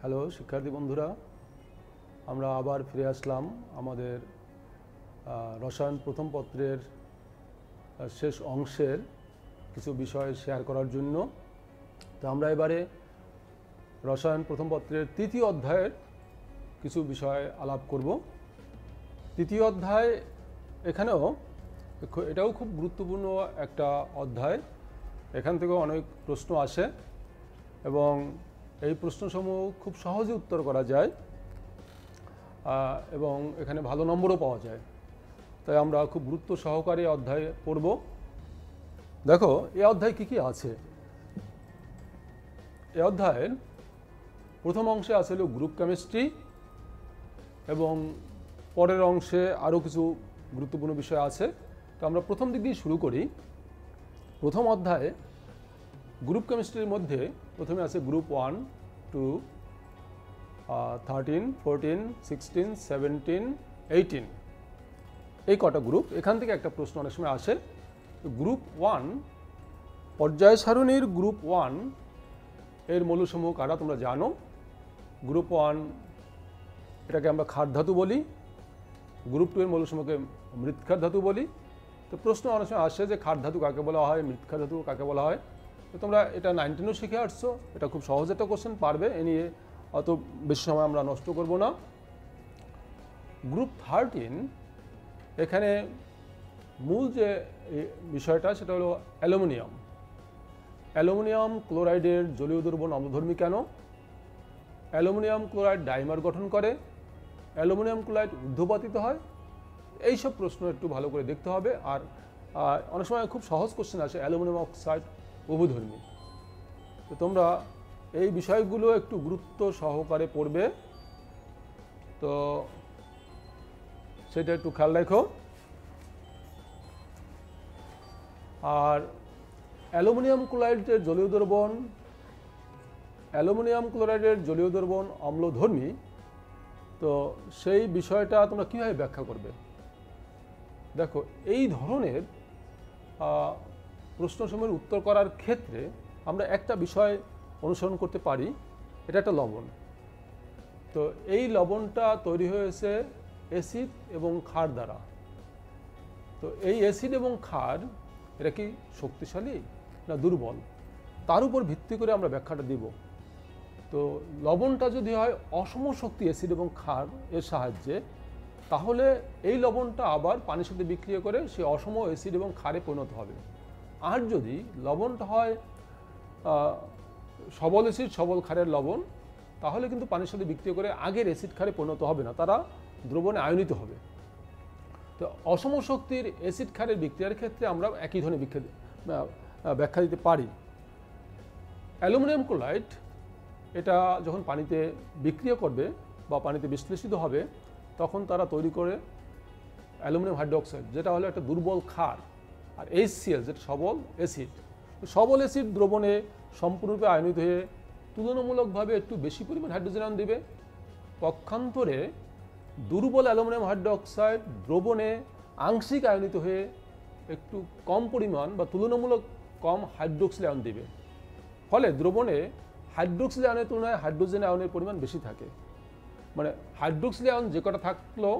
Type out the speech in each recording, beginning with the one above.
Hello শিক্ষার্থী বন্ধুরা, আমরা আবার ফিরে আসলাম আমাদের রসায়ন প্রথম পত্রের শেষ অংশের কিছু বিষয় শেয়ার করার জন্য। তো আমরা এবারে রসায়ন প্রথম পত্রের তৃতীয় অধ্যায়ের কিছু বিষয় আলাপ করব। তৃতীয় অধ্যায় এখানেও এটাও খুব গুরুত্বপূর্ণ একটা অধ্যায়। এখান থেকেও অনেক প্রশ্ন আসে এবং এই প্রশ্নসমূহ খুব সহজে উত্তর করা যায় এবং এখানে ভালো নম্বরও পাওয়া যায়। তাই আমরা খুব গুরুত্ব সহকারে অধ্যায় পড়ব। দেখো এই অধ্যায় কি কি আছে। এই অধ্যায়ের প্রথম অংশে আছে হলো গ্রুপ কেমিস্ট্রি এবং পরের অংশে আরও কিছু গুরুত্বপূর্ণ বিষয় আছে। তো আমরা প্রথম দিক দিয়ে শুরু করি। প্রথম অধ্যায়ে গ্রুপ কেমিস্ট্রির মধ্যে প্রথমে আছে গ্রুপ 1, 2, 13, 14, 16, 17, 18 এই কটা গ্রুপ। এখান থেকে একটা প্রশ্ন অনেক সময় আসে। গ্রুপ 1 পর্যায় সারণীর গ্রুপ 1 এর মৌলসমূহ কারা তোমরা জানো। গ্রুপ 1 এটাকে আমরা ক্ষার ধাতু বলি। গ্রুপ 2 এর মৌলসমূহকে মৃৎক্ষার ধাতু বলি। তো প্রশ্ন অনেক সময় আসে যে ক্ষার ধাতু কাকে বলা হয়, মৃৎক্ষার ধাতু কাকে বলা হয়। তো তোমরা এটা 19-এও শিখে আসছো। এটা খুব সহজ একটা কোশ্চেন, পারবে। এ নিয়ে অত বেশি সময় আমরা নষ্ট করব না। গ্রুপ 13 এখানে মূল যে বিষয়টা সেটা হলো অ্যালুমিনিয়াম। অ্যালুমিনিয়াম ক্লোরাইডের জলীয় দ্রবণ অম্লধর্মী কেন? অ্যালুমিনিয়াম ক্লোরাইড ডাইমার গঠন করে। অ্যালুমিনিয়াম ক্লোরাইড ঊর্ধ্বপাতিত হয়। এইসব প্রশ্ন একটু ভালো করে দেখতে হবে। আর অনেক সময় খুব সহজ কোশ্চেন আসে অ্যালুমিনিয়াম অক্সাইড উভধর্মী। তো তোমরা এই বিষয়গুলো একটু গুরুত্ব সহকারে পড়বে, তো সেটা একটু খেয়াল রাখো। আর অ্যালুমিনিয়াম ক্লোরাইডের জলীয় দ্রবণ অম্লধর্মী। তো সেই বিষয়টা তোমরা কীভাবে ব্যাখ্যা করবে? দেখো এই ধরনের প্রশ্নসমূহের উত্তর করার ক্ষেত্রে আমরা একটা বিষয় অনুসরণ করতে পারি। এটা একটা লবণ। তো এই লবণটা তৈরি হয়েছে অ্যাসিড এবং ক্ষার দ্বারা। তো এই অ্যাসিড এবং ক্ষার এটা কি শক্তিশালী না দুর্বল, তার উপর ভিত্তি করে আমরা ব্যাখ্যাটা দিব। তো লবণটা যদি হয় অসম শক্তি অ্যাসিড এবং ক্ষার এর সাহায্যে, তাহলে এই লবণটা আবার পানির সাথে বিক্রিয়া করে সে অসম অ্যাসিড এবং ক্ষারে পরিণত হবে। আর যদি লবণটা হয় সবল অ্যাসিড সবল ক্ষারের লবণ, তাহলে কিন্তু পানির সাথে বিক্রিয়া করে আগের অ্যাসিড ক্ষারে পরিণত হবে না, তারা দ্রবণে আয়নিত হবে। তো অসম শক্তির অ্যাসিড ক্ষারের বিক্রিয়ার ক্ষেত্রে আমরা একই ধরনের ব্যাখ্যা দিতে পারি। অ্যালুমিনিয়াম ক্লোরাইড এটা যখন পানিতে বিক্রিয়া করবে বা পানিতে বিশ্লেষিত হবে, তখন তারা তৈরি করে অ্যালুমিনিয়াম হাইড্রোক্সাইড, যেটা হলো একটা দুর্বল ক্ষার, আর HCl যেটা সবল অ্যাসিড। সবল অ্যাসিড দ্রবণে সম্পূর্ণরূপে আয়নিত হয়ে তুলনামূলকভাবে একটু বেশি পরিমাণ হাইড্রোজেন আয়ন দিবে। পক্ষান্তরে দুর্বল অ্যালুমিনিয়াম হাইড্রোক্সাইড দ্রবণে আংশিক আয়নিত হয়ে একটু কম পরিমাণ বা তুলনামূলক কম হাইড্রোক্সিল আয়ন দিবে। ফলে দ্রবণে হাইড্রোক্সিল আয়নের তুলনায় হাইড্রোজেন আয়নের পরিমাণ বেশি থাকে। মানে হাইড্রোক্সিল আয়ন যে কটা থাকলো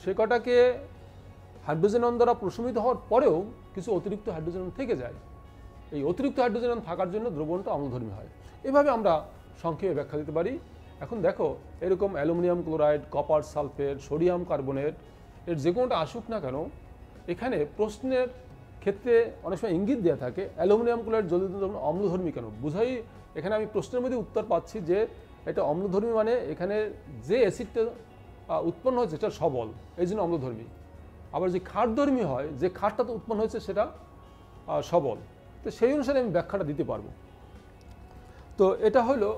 সে কটাকে হাইড্রোজেন আয়ন দ্বারা প্রশমিত হওয়ার পরেও কিছু অতিরিক্ত হাইড্রোজেন আয়ন থেকে যায়। এই অতিরিক্ত হাইড্রোজেন আয়ন থাকার জন্য দ্রবণটা অম্লধর্মী হয়। এভাবে আমরা সংক্ষেপে ব্যাখ্যা দিতে পারি। এখন দেখো এরকম aluminium chloride, copper sulphate, sodium carbonate এর যে কোনোটা আসুক না কেন, এখানে প্রশ্নের ক্ষেত্রে অনেক সময় ইঙ্গিত দেওয়া থাকে অ্যালুমিনিয়াম ক্লোরাইড জলীয় দ্রবণ অম্লধর্মী কেন। বুঝাই এখানে আমি প্রশ্নের মধ্যে উত্তর পাচ্ছি যে এটা অম্লধর্মী, মানে এখানে যে অ্যাসিডটা উৎপন্ন হয়েছে সেটা সবল, এই জন্য অম্লধর্মী। আবার যে ক্ষারধর্মী হয়, যে ক্ষারটা তো উৎপন্ন হয়েছে সেটা সবল। তো সেই অনুসারে আমি ব্যাখ্যাটা দিতে পারবো। তো এটা হলো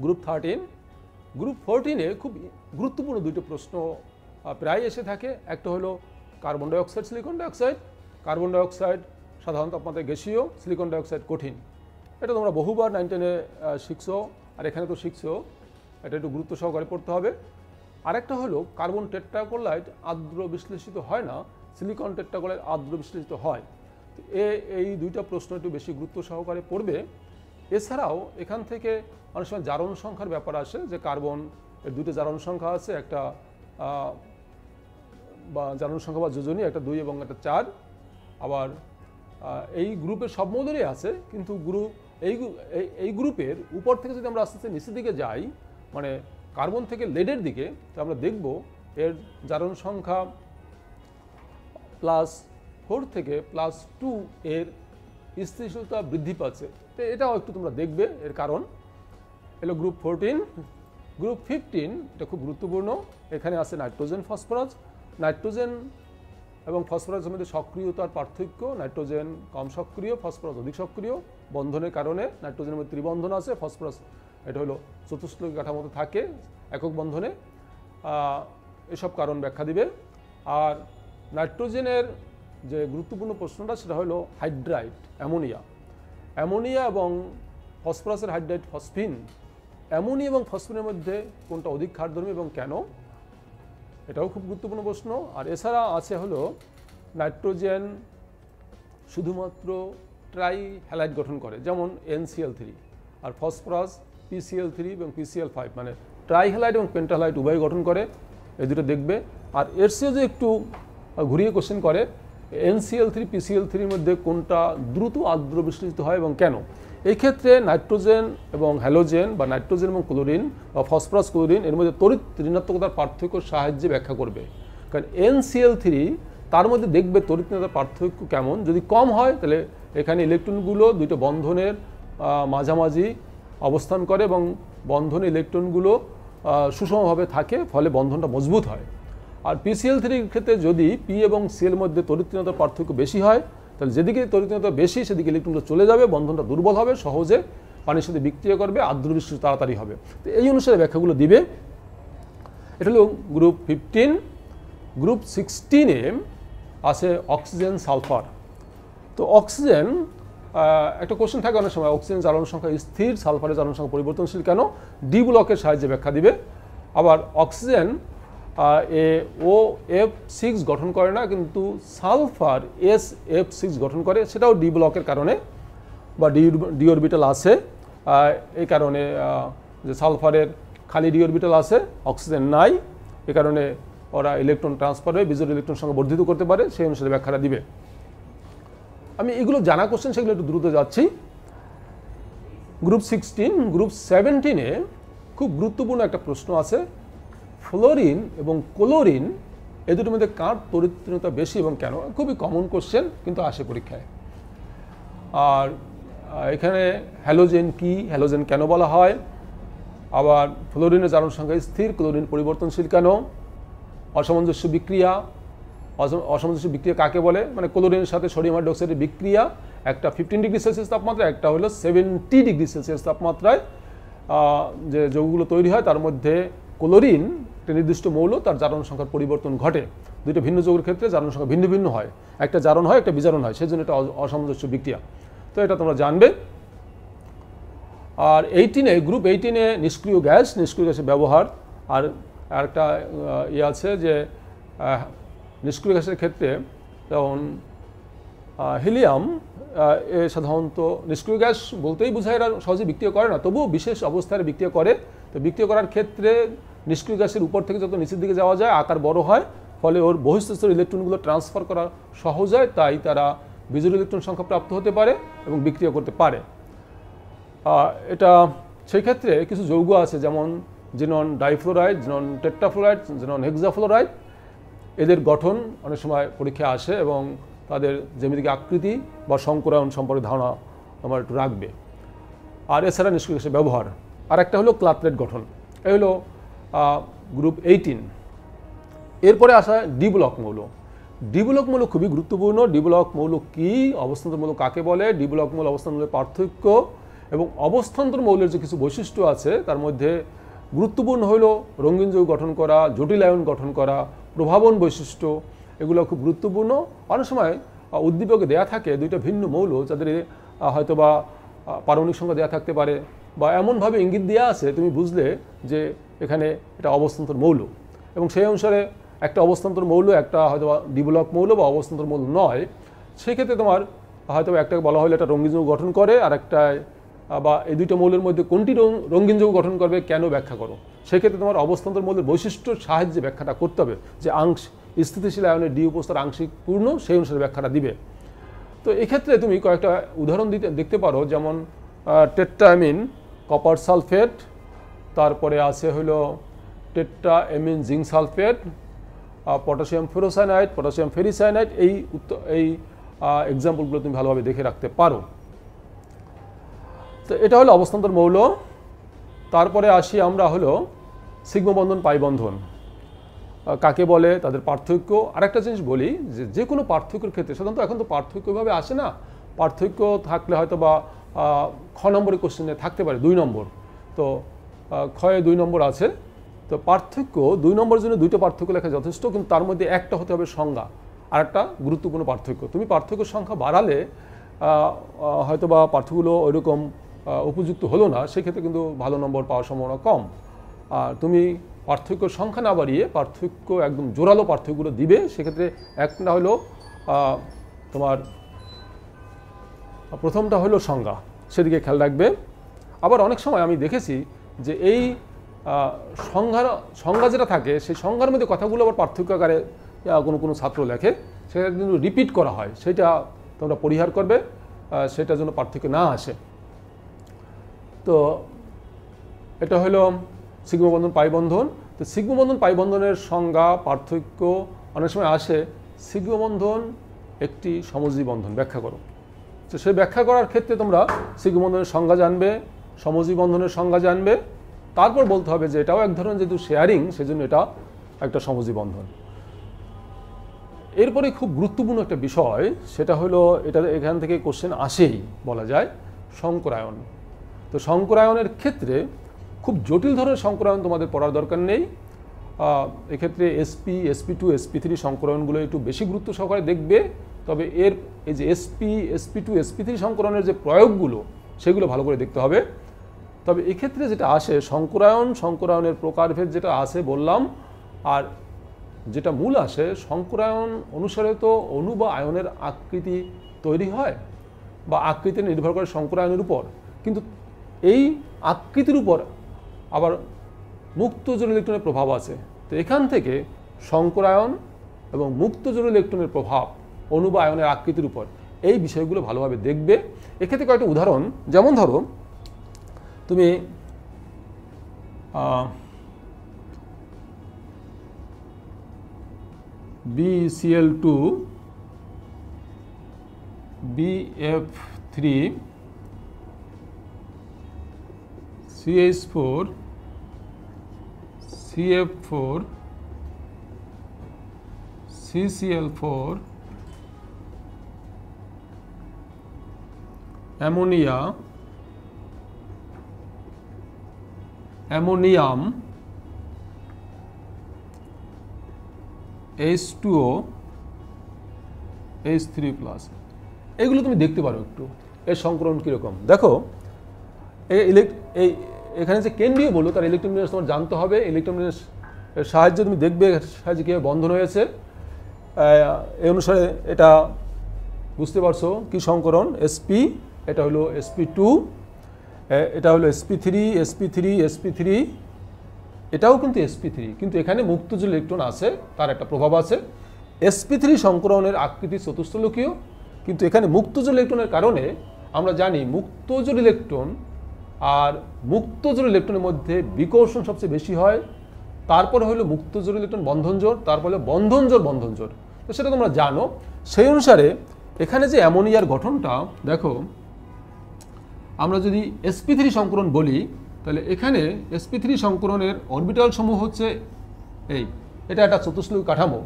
গ্রুপ 13। গ্রুপ 14-এ খুব গুরুত্বপূর্ণ দুটো প্রশ্ন প্রায় এসে থাকে। একটা হলো carbon dioxide, silicon dioxide. Carbon dioxide সাধারণ তাপমাত্রায় গ্যাসীয়, সিলিকন ডাইঅক্সাইড কঠিন। এটা তোমরা বহুবার 9-10-এ শিখছো, আর এখানে তো শিখছো। এটা একটু গুরুত্ব সহকারে পড়তে হবে। আরেকটা হলো কার্বন টেট্রাক্লোরাইড আর্দ্র বিশ্লেষিত হয় না, সিলিকন টেট্রাক্লোরাইড আর্দ্র বিশ্লেষিত হয়। এই দুইটা প্রশ্ন একটু বেশি গুরুত্ব সহকারে পড়বে। এছাড়াও এখান থেকে অনেক সময় জারণ সংখ্যার ব্যাপার আসে, যে কার্বন এর দুটো জারণ সংখ্যা আছে, একটা বা জারণ সংখ্যা বা যোজনী, একটা 2 এবং একটা 4। আবার এই গ্রুপের সব মৌলেরই আছে, কিন্তু এই গ্রুপের উপর থেকে যদি আমরা আস্তে আস্তে নিচের দিকে যাই, মানে কার্বন থেকে লেডের দিকে, তো আমরা দেখব এর জারণ সংখ্যা +4 থেকে +2 এর স্থিতিশীলতা বৃদ্ধি পাচ্ছে। তো এটাও একটু তোমরা দেখবে, এর কারণ এলো গ্রুপ 14। গ্রুপ 15 এটা খুব গুরুত্বপূর্ণ। এখানে আছে নাইট্রোজেন, ফসফরাস। নাইট্রোজেন এবং ফসফরাসের মধ্যে সক্রিয়তার পার্থক্য, নাইট্রোজেন কম সক্রিয়, ফসফরাস অধিক সক্রিয়। বন্ধনের কারণে নাইট্রোজেনের মধ্যে ত্রিবন্ধন আছে, ফসফরাস এটা হলো চতুষ্কোণী কাঠামোতে থাকে একক বন্ধনে। এসব কারণ ব্যাখ্যা দিবে। আর নাইট্রোজেনের যে গুরুত্বপূর্ণ প্রশ্নটা সেটা হলো হাইড্রাইড, অ্যামোনিয়া এবং ফসফরাসের হাইড্রাইড ফসফিন। অ্যামোনিয়া এবং ফসফিনের মধ্যে কোনটা অধিক ক্ষারধর্মী এবং কেন, এটাও খুব গুরুত্বপূর্ণ প্রশ্ন। আর এছাড়া আছে হলো নাইট্রোজেন শুধুমাত্র ট্রাই হ্যালাইড গঠন করে, যেমন NCl3, আর ফসফরাস PCl3 এবং PCl5, মানে ট্রাই হ্যালাইড এবং পেন্টাহ্যালাইড উভয় গঠন করে। এই দুটো দেখবে। আর এর চেয়ে যে একটু ঘুরিয়ে কোশ্চেন করে, NCl3 PCl3 মধ্যে কোনটা দ্রুত আর্দ্র বিশ্লেষিত হয় এবং কেন। এই ক্ষেত্রে নাইট্রোজেন এবং হ্যালোজেন বা নাইট্রোজেন এবং ক্লোরিন বা ফসফরাস ক্লোরিন এর মধ্যে তড়িৎ ঋণাত্মকতার পার্থক্যের সাহায্যে ব্যাখ্যা করবে। কারণ NCl3 তার মধ্যে দেখবে তড়িৎ ঋণাত্মকতার পার্থক্য কেমন। যদি কম হয় তাহলে এখানে ইলেকট্রনগুলো দুটো বন্ধনের মাঝামাঝি অবস্থান করে এবং বন্ধনে ইলেকট্রনগুলো সুষমভাবে থাকে, ফলে বন্ধনটা মজবুত হয়। আর PCl3-র ক্ষেত্রে যদি P এবং Cl মধ্যে তড়িৎ ঋণাত্মকতার পার্থক্য বেশি হয়, তাহলে যেদিকে তড়িৎ ঋণাত্মকতা বেশি সেদিকে ইলেকট্রনগুলো চলে যাবে, বন্ধনটা দুর্বল হবে, সহজে পানির সাথে বিক্রিয়া করবে, আর্দ্র বিশ্লেষণ তাড়াতাড়ি হবে। তো এই অনুসারে ব্যাখ্যাগুলো দিবে। এটা হলো গ্রুপ 15। গ্রুপ 16-এ আছে অক্সিজেন, সালফার। তো অক্সিজেন একটা কোশ্চেন থাকে অনেক সময়, অক্সিজেন জারণ সংখ্যা স্থির, সালফারের জারণ সংখ্যা পরিবর্তনশীল কেন, ডি ব্লকের সাহায্যে ব্যাখ্যা দিবে। আবার অক্সিজেন OF6 গঠন করে না, কিন্তু সালফার SF6 গঠন করে, সেটাও ডি ব্লকের কারণে, বা ডি অরবিটাল আছে এই কারণে, যে সালফারের খালি ডি অরবিটাল আছে, অক্সিজেন নাই, এ কারণে ওরা ইলেকট্রন ট্রান্সফার হয়ে বিজোড় ইলেকট্রন সংখ্যা বর্ধিত করতে পারে, সেই অনুসারে ব্যাখ্যাটা দিবে। আমি এগুলো জানা কোশ্চেন, সেগুলো একটু দ্রুত যাচ্ছি। গ্রুপ 16। গ্রুপ 17-এ খুব গুরুত্বপূর্ণ একটা প্রশ্ন আছে, ফ্লোরিন এবং ক্লোরিন এ দুটোর মধ্যে কার তড়িৎ ঋণাত্মকতা বেশি এবং কেন। খুবই কমন কোশ্চেন, কিন্তু আসে পরীক্ষায়। আর এখানে হ্যালোজেন কি, হ্যালোজেন কেন বলা হয়, আবার ফ্লোরিনের জারণ সংখ্যা স্থির, ক্লোরিন পরিবর্তনশীল কেন, অসামঞ্জস্য বিক্রিয়া, অসামঞ্জস্য বিক্রিয়া কাকে বলে, মানে ক্লোরিনের সাথে সোডিয়াম হাইড্রোক্সাইডের বিক্রিয়া, একটা 15 ডিগ্রি সেলসিয়াস তাপমাত্রা, একটা হলো 70 ডিগ্রি সেলসিয়াস তাপমাত্রায় যে যৌগগুলো তৈরি হয়, তার মধ্যে ক্লোরিন একটা নির্দিষ্ট মৌল, তার জারণ সংখ্যার পরিবর্তন ঘটে। দুইটা ভিন্ন যৌগের ক্ষেত্রে জারণ সংখ্যা ভিন্ন ভিন্ন হয়, একটা জারণ হয়, একটা বিজারণ হয়, সেজন্য এটা অসামঞ্জস্য বিক্রিয়া। তো এটা তোমরা জানবে। আর 18-এ, গ্রুপ 18-এ নিষ্ক্রিয় গ্যাসের ব্যবহার। আর একটা আছে যে নিষ্ক্রিয় গ্যাসের ক্ষেত্রে, যেমন হিলিয়াম সাধারণত নিষ্ক্রিয় গ্যাস বলতেই বোঝায় এরা সহজে বিক্রিয়া করে না, তবুও বিশেষ অবস্থায় বিক্রিয়া করে। তো বিক্রিয়া করার ক্ষেত্রে নিষ্ক্রিয় গ্যাসের উপর থেকে যত নিচের দিকে যাওয়া যায় আকার বড় হয়, ফলে ওর বহিঃস্থস্তরের ইলেকট্রনগুলো ট্রান্সফার করা সহজ হয়, তাই তারা বিজোড় ইলেকট্রন সংখ্যা প্রাপ্ত হতে পারে এবং বিক্রিয়া করতে পারে। এটা সেই ক্ষেত্রে কিছু যৌগ আছে, যেমন xenon difluoride, xenon টেট্রাফ্লোরাইড, xenon hexafluoride. এদের গঠন অনেক সময় পরীক্ষায় আসে এবং তাদের জ্যামিতিক আকৃতি বা সংকরায়ন সম্পর্কে ধারণা আমার একটু রাখবে। আর এছাড়া নিষ্ক্রিয় গ্যাসের ব্যবহার। আর একটা হলো ক্লাথলেট গঠন। এই হলো গ্রুপ 18। এরপরে আসা ডি ব্লক মৌল। ডি ব্লক মৌল খুবই গুরুত্বপূর্ণ। ডি ব্লক মৌল কি, অবস্থান্তর মৌল কাকে বলে, ডি ব্লক মৌল অবস্থান্তর মৌলের পার্থক্য এবং অবস্থান্তর মৌলের যে কিছু বৈশিষ্ট্য আছে তার মধ্যে গুরুত্বপূর্ণ হলো রঙিন যৌগ গঠন করা, জটিল আয়ন গঠন করা, প্রভাবন বৈশিষ্ট্য, এগুলো খুব গুরুত্বপূর্ণ। অনেক সময় উদ্দীপকে দেয়া থাকে দুইটা ভিন্ন মৌল, যাদের হয়তো বা পারমাণবিক সংখ্যা দেওয়া থাকতে পারে, বা এমনভাবে ইঙ্গিত দেওয়া আছে তুমি বুঝলে যে এখানে এটা অবস্থান্তর মৌল, এবং সেই অনুসারে একটা অবস্থান্তর মৌল একটা হয়তো ডি ব্লক মৌল বা অবস্থান্তর মৌল নয়। সেক্ষেত্রে তোমার হয়তো একটাকে বলা হলে একটা রঙিন যৌগ গঠন করে, আর একটা বা এই দুইটা মৌলের মধ্যে কোনটি রঙিন যৌগ গঠন করবে কেন ব্যাখ্যা করো। সেক্ষেত্রে তোমার অবস্থান্তর মৌলের বৈশিষ্ট্যর সাহায্যে ব্যাখ্যাটা করতে হবে, যে স্থিতিশীল আয়নের ডি উপস্তর আংশিক পূর্ণ সেই অনুসারে ব্যাখ্যাটা দিবে। তো এক্ষেত্রে তুমি কয়েকটা উদাহরণ দেখতে পারো, যেমন টেট্রাঅ্যামিন কপার সালফেট, তারপরে আছে হলো tetraammine zinc sulphate, potassium ferrocyanide, potassium ferricyanide. এই এক্সাম্পলগুলো তুমি ভালোভাবে দেখে রাখতে পারো। তো এটা হলো অবস্থান্তর মৌল। তারপরে আসি আমরা হলো সিগমা বন্ধন পাই বন্ধন কাকে বলে, তাদের পার্থক্য। আরেকটা জিনিস বলি, যে কোনো পার্থক্যের ক্ষেত্রে সাধারণত এখন তো পার্থক্যভাবে আসে না, পার্থক্য থাকলে হয়তো বা খ নম্বরের কোশ্চেনে থাকতে পারে 2 নম্বর, তো ক্ষয়ে 2 নম্বর আছে। তো পার্থক্য 2 নম্বরের জন্য 2টা পার্থক্য লেখা যথেষ্ট, কিন্তু তার মধ্যে একটা হতে হবে সংজ্ঞা, আর একটা গুরুত্বপূর্ণ পার্থক্য। তুমি পার্থক্যের সংখ্যা বাড়ালে হয়তো বা পার্থক্যগুলো ওইরকম উপযুক্ত হলো না, সেক্ষেত্রে কিন্তু ভালো নম্বর পাওয়ার সম্ভাবনা কম। আর তুমি পার্থক্য সংখ্যা না বাড়িয়ে পার্থক্য একদম জোরালো পার্থক্যগুলো দিবে, সেক্ষেত্রে একটা হলো তোমার প্রথমটা হলো সংজ্ঞা, সেদিকে খেয়াল রাখবে। আবার অনেক সময় আমি দেখেছি যে এই সংজ্ঞা যেটা থাকে সেই সংজ্ঞার মধ্যে কথাগুলো আবার পার্থক্য আকারে কোনো ছাত্র লেখে, সেটা কিন্তু রিপিট করা হয়, সেটা তোমরা পরিহার করবে, সেটার জন্য পার্থক্য না আসে। তো এটা হলো সিগমা বন্ধন পাই বন্ধন। তো সিগমা বন্ধন পাই বন্ধনের সংজ্ঞা পার্থক্য অনেক সময় আসে, সিগমা বন্ধন একটি সমযোজী বন্ধন ব্যাখ্যা করো। তো সেই ব্যাখ্যা করার ক্ষেত্রে তোমরা সিগমা বন্ধনের সংজ্ঞা জানবে, সমযোজী বন্ধনের সংজ্ঞা জানবে, তারপর বলতে হবে যে এটাও এক ধরনের যেহেতু শেয়ারিং, সেজন্য এটা একটা সমযোজী বন্ধন। এরপরে খুব গুরুত্বপূর্ণ একটা বিষয়, সেটা হলো এটা এখান থেকে কোশ্চেন আসেই বলা যায়, সংকরায়ন। তো সংকরায়নের ক্ষেত্রে খুব জটিল ধরনের সংকরায়ন তোমাদের পড়ার দরকার নেই। এক্ষেত্রে sp2 sp3 সংকরায়নগুলো একটু বেশি গুরুত্ব সহকারে দেখবে, তবে এই যে sp2 sp3 সংকরায়নের যে প্রয়োগগুলো সেগুলো ভালো করে দেখতে হবে। তবে এক্ষেত্রে যেটা আসে সংকরায়নের প্রকারভেদ যেটা আসে বললাম, আর যেটা মূল আসে সংকরায়ন অনুসারে তো অণু বা আয়নের আকৃতি তৈরি হয়, বা আকৃতি নির্ভর করে সংকরায়নের উপর, কিন্তু এই আকৃতির উপর আবার মুক্ত জোড় ইলেকট্রনের প্রভাব আছে। তো এখান থেকে সংকরায়ন এবং মুক্ত জোড় ইলেকট্রনের প্রভাব অণু বা আয়নের আকৃতির উপর, এই বিষয়গুলো ভালোভাবে দেখবে। এক্ষেত্রে কয়েকটা উদাহরণ, যেমন ধরো তুমি BCl2 BF3 CH4 CF4 CCl4 ammonium H2O H3+, এগুলো তুমি দেখতে পারো একটু এর সংকরণ কীরকম। দেখো এখানে যে কেন্দ্রীয় বলো তার ইলেকট্রন বিন্যাস তোমার জানতে হবে। ইলেকট্রন বিন্যাস সাহায্যে তুমি দেখবে সাহায্যে কীভাবে বন্ধন হয়েছে, এই অনুসারে এটা বুঝতে পারছো কি সংকরণ। sp, এটা হলো sp2, এটা হলো sp3 sp3 sp3, এটাও কিন্তু sp3, কিন্তু এখানে মুক্তজোড় ইলেকট্রন আছে, তার একটা প্রভাব আছে। sp3 সংকরণের আকৃতি চতুস্থলকীয়, কিন্তু এখানে মুক্তজোড় ইলেকট্রনের কারণে আমরা জানি মুক্তজোড় ইলেকট্রন আর মুক্তজোড় ইলেকট্রনের মধ্যে বিকর্ষণ সবচেয়ে বেশি হয়, তারপরে হলো মুক্তজোড় ইলেকট্রন বন্ধনজোড়, তারপরে বন্ধনজোড়। তো সেটা তোমরা জানো। সেই অনুসারে এখানে যে অ্যামোনিয়ার গঠনটা দেখো, আমরা যদি sp3 সংকরণ বলি তাহলে এখানে sp3 সংকরণের অরবিটাল সমূহ হচ্ছে এটা একটা চতুষ্কোণী কাঠামো,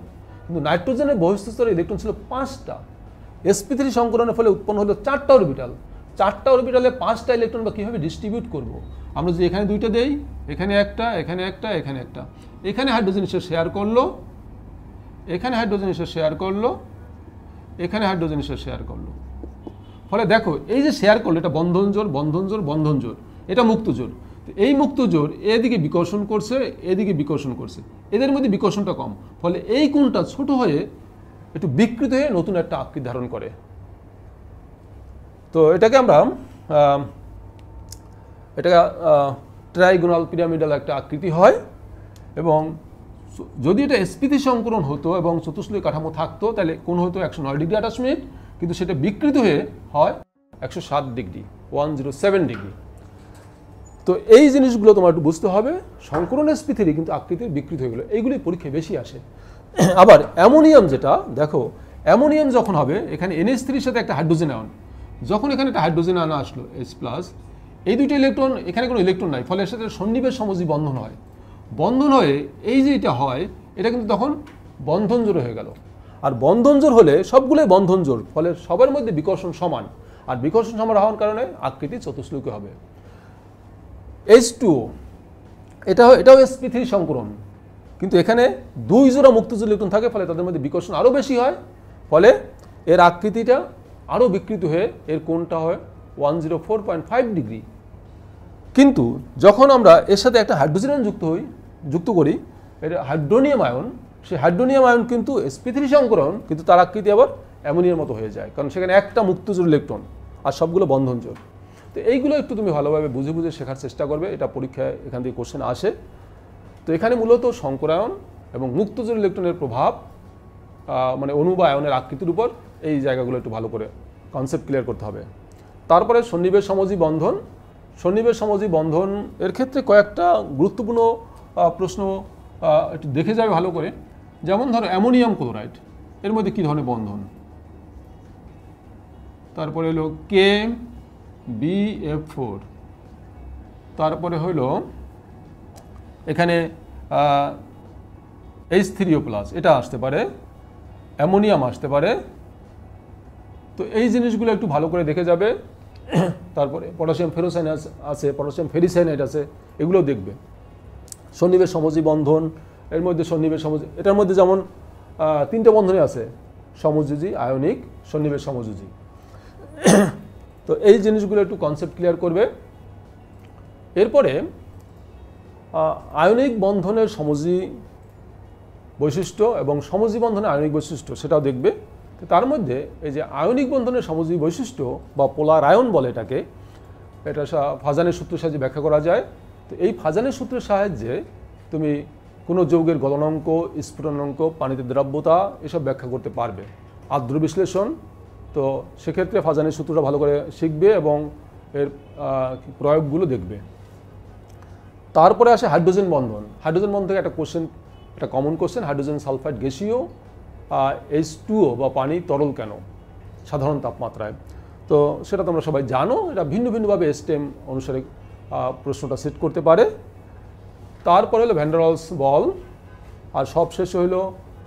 কিন্তু নাইট্রোজেনের বহিস্থ স্তরে ইলেকট্রন ছিল 5টা। sp3 সংকরণের ফলে উৎপন্ন হলো 4টা অরবিটাল। 4টা অরবিটালে 5টা ইলেকট্রন বা কীভাবে ডিস্ট্রিবিউট করব, আমরা যদি এখানে 2টা দেই, এখানে একটা, এখানে একটা, এখানে একটা, এখানে হাইড্রোজেন এসে শেয়ার করলো, এখানে হাইড্রোজেন এসে শেয়ার করলো, এখানে হাইড্রোজেন এসে শেয়ার করলো, ফলে দেখো এই যে শেয়ার করলো এটা বন্ধনজোড়, এটা মুক্তজোড়। তো এই মুক্তজোড় এদিকে বিকর্ষণ করছে, এদিকে বিকর্ষণ করছে, এদের মধ্যে বিকর্ষণটা কম, ফলে এই কোণটা ছোট হয়ে একটু বিকৃত হয়ে নতুন একটা আকৃতি ধারণ করে। তো এটাকে আমরা এটা ট্রাইগোনাল পিরামিডাল একটা আকৃতি হয়, এবং যদি এটা sp3 সংকরণ হতো এবং চতুষ্কোণী কাঠামো থাকতো তাহলে কোণ হতো 109 ডিগ্রি 28 মিনিট, কিন্তু সেটা বিকৃত হয়ে হয় 107 ডিগ্রি 107 ডিগ্রি। তো এই জিনিসগুলো তোমার একটু বুঝতে হবে। সংকরণ sp3 কিন্তু আকৃতির বিকৃত হয়ে গেলো, এইগুলি পরীক্ষায় বেশি আসে। আবার অ্যামোনিয়াম, যেটা দেখো অ্যামোনিয়াম যখন হবে এখানে NH3 এর সাথে একটা হাইড্রোজেন আয়ন, যখন এখানে একটা হাইড্রোজেন আয়ন আসলো H+, এই দুইটা ইলেকট্রন, এখানে কোনো ইলেকট্রন নাই, ফলে এর সাথে সন্নিবেশ সমযোজী বন্ধন হয়। বন্ধন হয়ে এই যে এটা হয়, এটা কিন্তু তখন বন্ধন জোড় হয়ে গেল। আর বন্ধন জোড় হলে সবগুলোই বন্ধন জোড়, ফলে সবার মধ্যে বিকর্ষণ সমান, আর বিকর্ষণ সমান হওয়ার কারণে আকৃতি চতুষ্কোণী হবে। H2O, এটাও sp3 সংকরণ, কিন্তু এখানে 2 জোড়া মুক্তজ ইলেকট্রন থাকে, ফলে তাদের মধ্যে বিকর্ষণ আরও বেশি হয়, ফলে এর আকৃতিটা আরও বিকৃত হয়ে এর কোণটা হয় 104.5 ডিগ্রি। কিন্তু যখন আমরা এর সাথে একটা হাইড্রোজেন আয়ন যুক্ত করি, এটা হাইড্রোনিয়াম আয়ন, সেই হাইড্রোনিয়াম আয়ন কিন্তু sp3 সংকরণ, কিন্তু তার আকৃতি আবার অ্যামোনিয়ার মতো হয়ে যায়, কারণ সেখানে একটা মুক্তজোড় ইলেকট্রন আর সবগুলো বন্ধন জোড়। তো এইগুলো একটু তুমি ভালোভাবে বুঝে বুঝে শেখার চেষ্টা করবে, এটা পরীক্ষায় এখান থেকে কোশ্চেন আসে। তো এখানে মূলত সংকরায়ন এবং মুক্তজোড় ইলেকট্রনের প্রভাব, মানে অণু বা আয়নের আকৃতির উপর, এই জায়গাগুলো একটু ভালো করে কনসেপ্ট ক্লিয়ার করতে হবে। তারপরে সন্নিবেশ সমযোজী বন্ধন। সন্নিবেশ সমযোজী বন্ধন এর ক্ষেত্রে কয়েকটা গুরুত্বপূর্ণ প্রশ্ন একটু দেখে যাবে ভালো করে। যেমন ধরো অ্যামোনিয়াম ক্লোরাইড, এর মধ্যে কী ধরনের বন্ধন, তারপরে হলো KBF4, তারপরে হলো এখানে H3O+, এটা আসতে পারে, অ্যামোনিয়াম আসতে পারে। তো এই জিনিসগুলো একটু ভালো করে দেখে যাবে। তারপরে পটাশিয়াম ফেরোসাইনাস আছে, পটাশিয়াম ফেরিসাইনাইড আছে, এগুলো দেখবে। সন্নিবেশ সমযোজী বন্ধন, এর মধ্যে সন্নিবেশ সমযোজী, এটার মধ্যে যেমন 3টে বন্ধনই আছে, সমযোজী, আয়নিক, সন্নিবেশ সমযোজী। তো এই জিনিসগুলো একটু কনসেপ্ট ক্লিয়ার করবে। এরপরে আয়নিক বন্ধনের সমযোজী বৈশিষ্ট্য এবং সমযোজী বন্ধনের আয়নিক বৈশিষ্ট্য, সেটাও দেখবে। তো তার মধ্যে এই যে আয়নিক বন্ধনের সমযোজী বৈশিষ্ট্য বা পোলার আয়ন বলে এটাকে, এটা ফাজানের সূত্রের সাহায্যে ব্যাখ্যা করা যায়। তো এই ফাজানের সূত্রের সাহায্যে তুমি কোনো যৌগের গলনাঙ্ক, স্ফুটনাঙ্ক, পানিতে দ্রব্যতা এসব ব্যাখ্যা করতে পারবে। আর্দ্র বিশ্লেষণ, তো সেক্ষেত্রে ফাজানের সূত্রটা ভালো করে শিখবে এবং এর প্রয়োগগুলো দেখবে। তারপরে আসে হাইড্রোজেন বন্ধন। হাইড্রোজেন বন্ধন থেকে একটা কোশ্চেন, একটা কমন কোশ্চেন, হাইড্রোজেন সালফাইড গ্যাসীয়, H2O বা পানি তরল কেন সাধারণ তাপমাত্রায়? তো সেটা তোমরা সবাই জানো, এটা ভিন্ন ভিন্নভাবে স্টেম অনুসারে প্রশ্নটা সেট করতে পারে। তারপরে হলো ভ্যান ডার ওয়ালস বল, আর সবশেষ হলো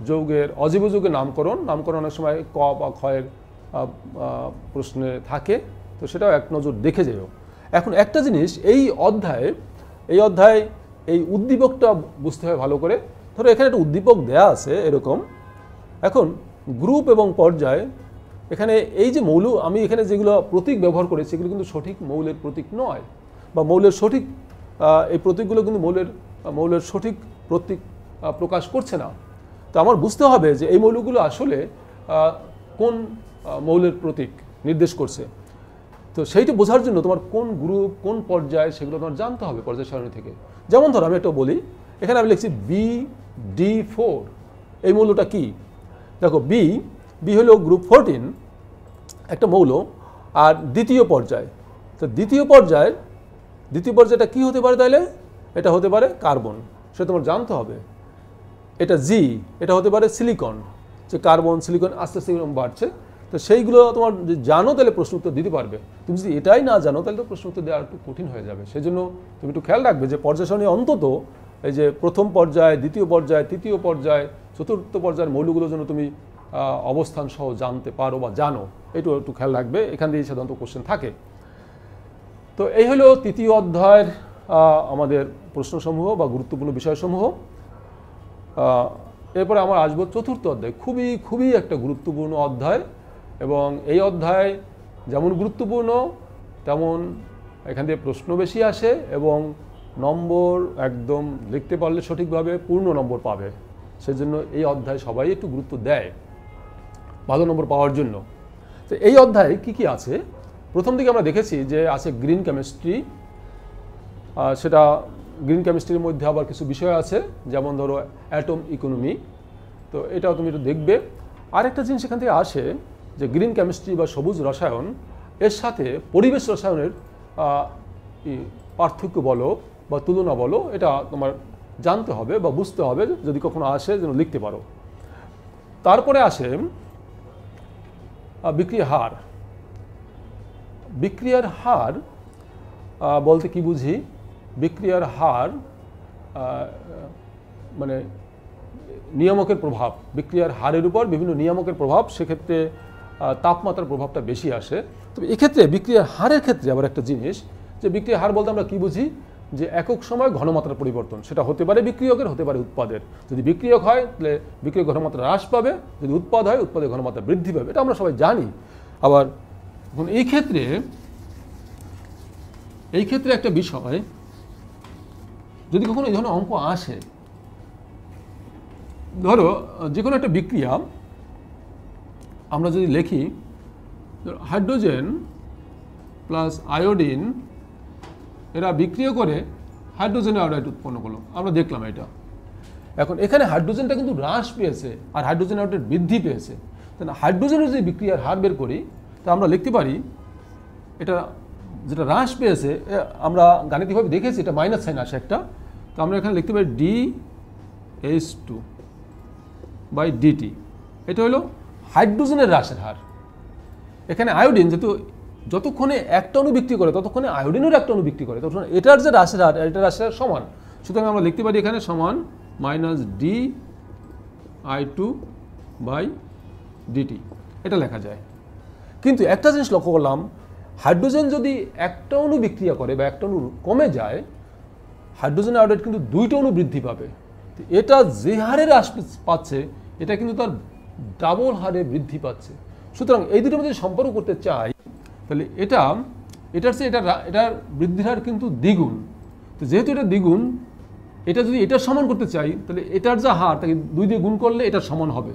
যৌগের, অজীব যৌগের নামকরণ। অনেক সময় ক বা ক্ষয়ের প্রশ্নে থাকে, তো সেটাও এক নজর দেখে যেও। এখন একটা জিনিস, এই অধ্যায় এই উদ্দীপকটা বুঝতে হয় ভালো করে। ধরো এখানে একটা উদ্দীপক দেয়া আছে এরকম। এখন গ্রুপ এবং পর্যায়, এখানে এই যে মৌল, আমি এখানে যেগুলো প্রতীক ব্যবহার করেছি এগুলো কিন্তু সঠিক মৌলের প্রতীক নয়, বা মৌলের সঠিক, এই প্রতীকগুলো কিন্তু মৌলের সঠিক প্রতীক প্রকাশ করছে না। তো আমার বুঝতে হবে যে এই মৌলগুলো আসলে কোন মৌলের প্রতীক নির্দেশ করছে। তো সেইটা বোঝার জন্য তোমার কোন গ্রুপ, কোন পর্যায়, সেগুলো তোমার জানতে হবে পর্যায় সারণী থেকে। যেমন ধরো আমি একটা বলি, এখানে আমি লিখছি BD4, এই মৌলটা কি? দেখো বি হলো গ্রুপ 14 একটা মৌল, আর দ্বিতীয় পর্যায়। তো দ্বিতীয় পর্যায়টা কি হতে পারে তাহলে? এটা হতে পারে কার্বন, সেটা তোমার জানতে হবে। এটা এটা হতে পারে সিলিকন, যে কার্বন সিলিকন আস্তে আস্তে বাড়ছে। তো সেইগুলো তোমার জানো তাহলে প্রশ্ন উত্তর দিতে পারবে। তুমি যদি এটাই না জানো তাহলে তো প্রশ্ন উত্তর দেওয়া একটু কঠিন হয়ে যাবে। সেই জন্য তুমি একটু খেয়াল রাখবে যে পর্যায় সারণী অন্তত এই যে প্রথম পর্যায়, দ্বিতীয় পর্যায়, তৃতীয় পর্যায়, চতুর্থ পর্যায়ের মৌলগুলো যেন তুমি অবস্থান সহ জানতে পারো বা জানো, এটাও একটু খেয়াল রাখবে। এখান দিয়ে সাধারণত কোশ্চেন থাকে। তো এই হলো তৃতীয় অধ্যায়ের আমাদের প্রশ্নসমূহ বা গুরুত্বপূর্ণ বিষয়সমূহ। এরপরে আমার আসবো চতুর্থ অধ্যায়, খুবই একটা গুরুত্বপূর্ণ অধ্যায়। এবং এই অধ্যায় যেমন গুরুত্বপূর্ণ তেমন এখান থেকে প্রশ্ন বেশি আসে, এবং নম্বর একদম লিখতে পারলে সঠিকভাবে পূর্ণ নম্বর পাবে। সেজন্য এই অধ্যায় সবাই একটু গুরুত্ব দেয় ভালো নম্বর পাওয়ার জন্য। তো এই অধ্যায়ে কি কি আছে? প্রথম দিকে আমরা দেখেছি যে আছে গ্রিন কেমিস্ট্রি, সেটা গ্রিন কেমিস্ট্রির মধ্যে আবার কিছু বিষয় আছে, যেমন ধরো অ্যাটম ইকোনমি, তো এটাও তুমি একটু দেখবে। আরেকটা জিনিস এখান থেকে আসে যে গ্রিন কেমিস্ট্রি বা সবুজ রসায়ন এর সাথে পরিবেশ রসায়নের পার্থক্য বলো বা তুলনা বলো, এটা তোমার জানতে হবে বা বুঝতে হবে, যদি কখনো আসে যেন লিখতে পারো। তারপরে আসে বিক্রিয়ার হার। বিক্রিয়ার হার বলতে কি বুঝি? বিক্রিয়ার হার মানে নিয়ামকের প্রভাব, বিক্রিয়ার হারের উপর বিভিন্ন নিয়ামকের প্রভাব, সেক্ষেত্রে তাপমাত্রার প্রভাবটা বেশি আসে। তবে এক্ষেত্রে বিক্রিয়ার হারের ক্ষেত্রে আবার একটা জিনিস, যে বিক্রিয়ার হার বলতে আমরা কি বুঝি? যে একক সময় ঘনমাত্রার পরিবর্তন, সেটা হতে পারে বিক্রিয়কের, হতে পারে উৎপাদের। যদি বিক্রিয়ক হয় তাহলে বিক্রিয়ক ঘনমাত্রা হ্রাস পাবে, যদি উৎপাদ হয় উৎপাদের ঘনমাত্রা বৃদ্ধি পাবে, এটা আমরা সবাই জানি। আবার এই ক্ষেত্রে একটা বিষয়, যদি কখনো এই ধরনের অঙ্ক আসে, ধরো যে কোনো একটা বিক্রিয়া আমরা যদি লিখি, হাইড্রোজেন প্লাস আয়োডিন এরা বিক্রিয়া করে হাইড্রোজেন আয়োডাইড উৎপন্ন করলো, আমরা দেখলাম এটা। এখন এখানে হাইড্রোজেনটা কিন্তু হ্রাস পেয়েছে আর হাইড্রোজেন আয়োডাইড বৃদ্ধি পেয়েছে। তাহলে হাইড্রোজেনের যদি বিক্রিয়ার হার বের করি, তা আমরা লিখতে পারি এটা যেটা হ্রাস পেয়েছে, আমরা গাণিতিকভাবে দেখেছি এটা মাইনাস সাইন আসে একটা, তো আমরা এখানে লিখতে পারি dH2/dt। এটা হলো হাইড্রোজেনের হ্রাসের হার। এখানে আয়োডিন যেহেতু যতক্ষণে একটা অণু বিক্রি করে ততক্ষণে আয়োডিনের একটা অণু বিক্রি করে, তখন এটার যে হ্রাসের হার এটার হ্রাসের হার সমান, সুতরাং আমরা লিখতে পারি এখানে সমান -dI2/dt, এটা লেখা যায়। কিন্তু একটা জিনিস লক্ষ্য করলাম, হাইড্রোজেন যদি একটা অণু বিক্রিয়া করে বা একটা অণু কমে যায়, হাইড্রোজেন আয়োডাইড কিন্তু দুইটা অণু বৃদ্ধি পাবে। এটা যে হারে হ্রাস পাচ্ছে এটা কিন্তু তার ডাবল হারে বৃদ্ধি পাচ্ছে। সুতরাং এই দুটোর মধ্যে সম্পর্ক করতে চাই, তাহলে এটার চেয়ে এটার বৃদ্ধির হার কিন্তু দ্বিগুণ। তো যেহেতু এটা দ্বিগুণ, এটা যদি এটার সমান করতে চাই, তাহলে এটার যা হার তাকে 2 দিয়ে গুণ করলে এটার সমান হবে,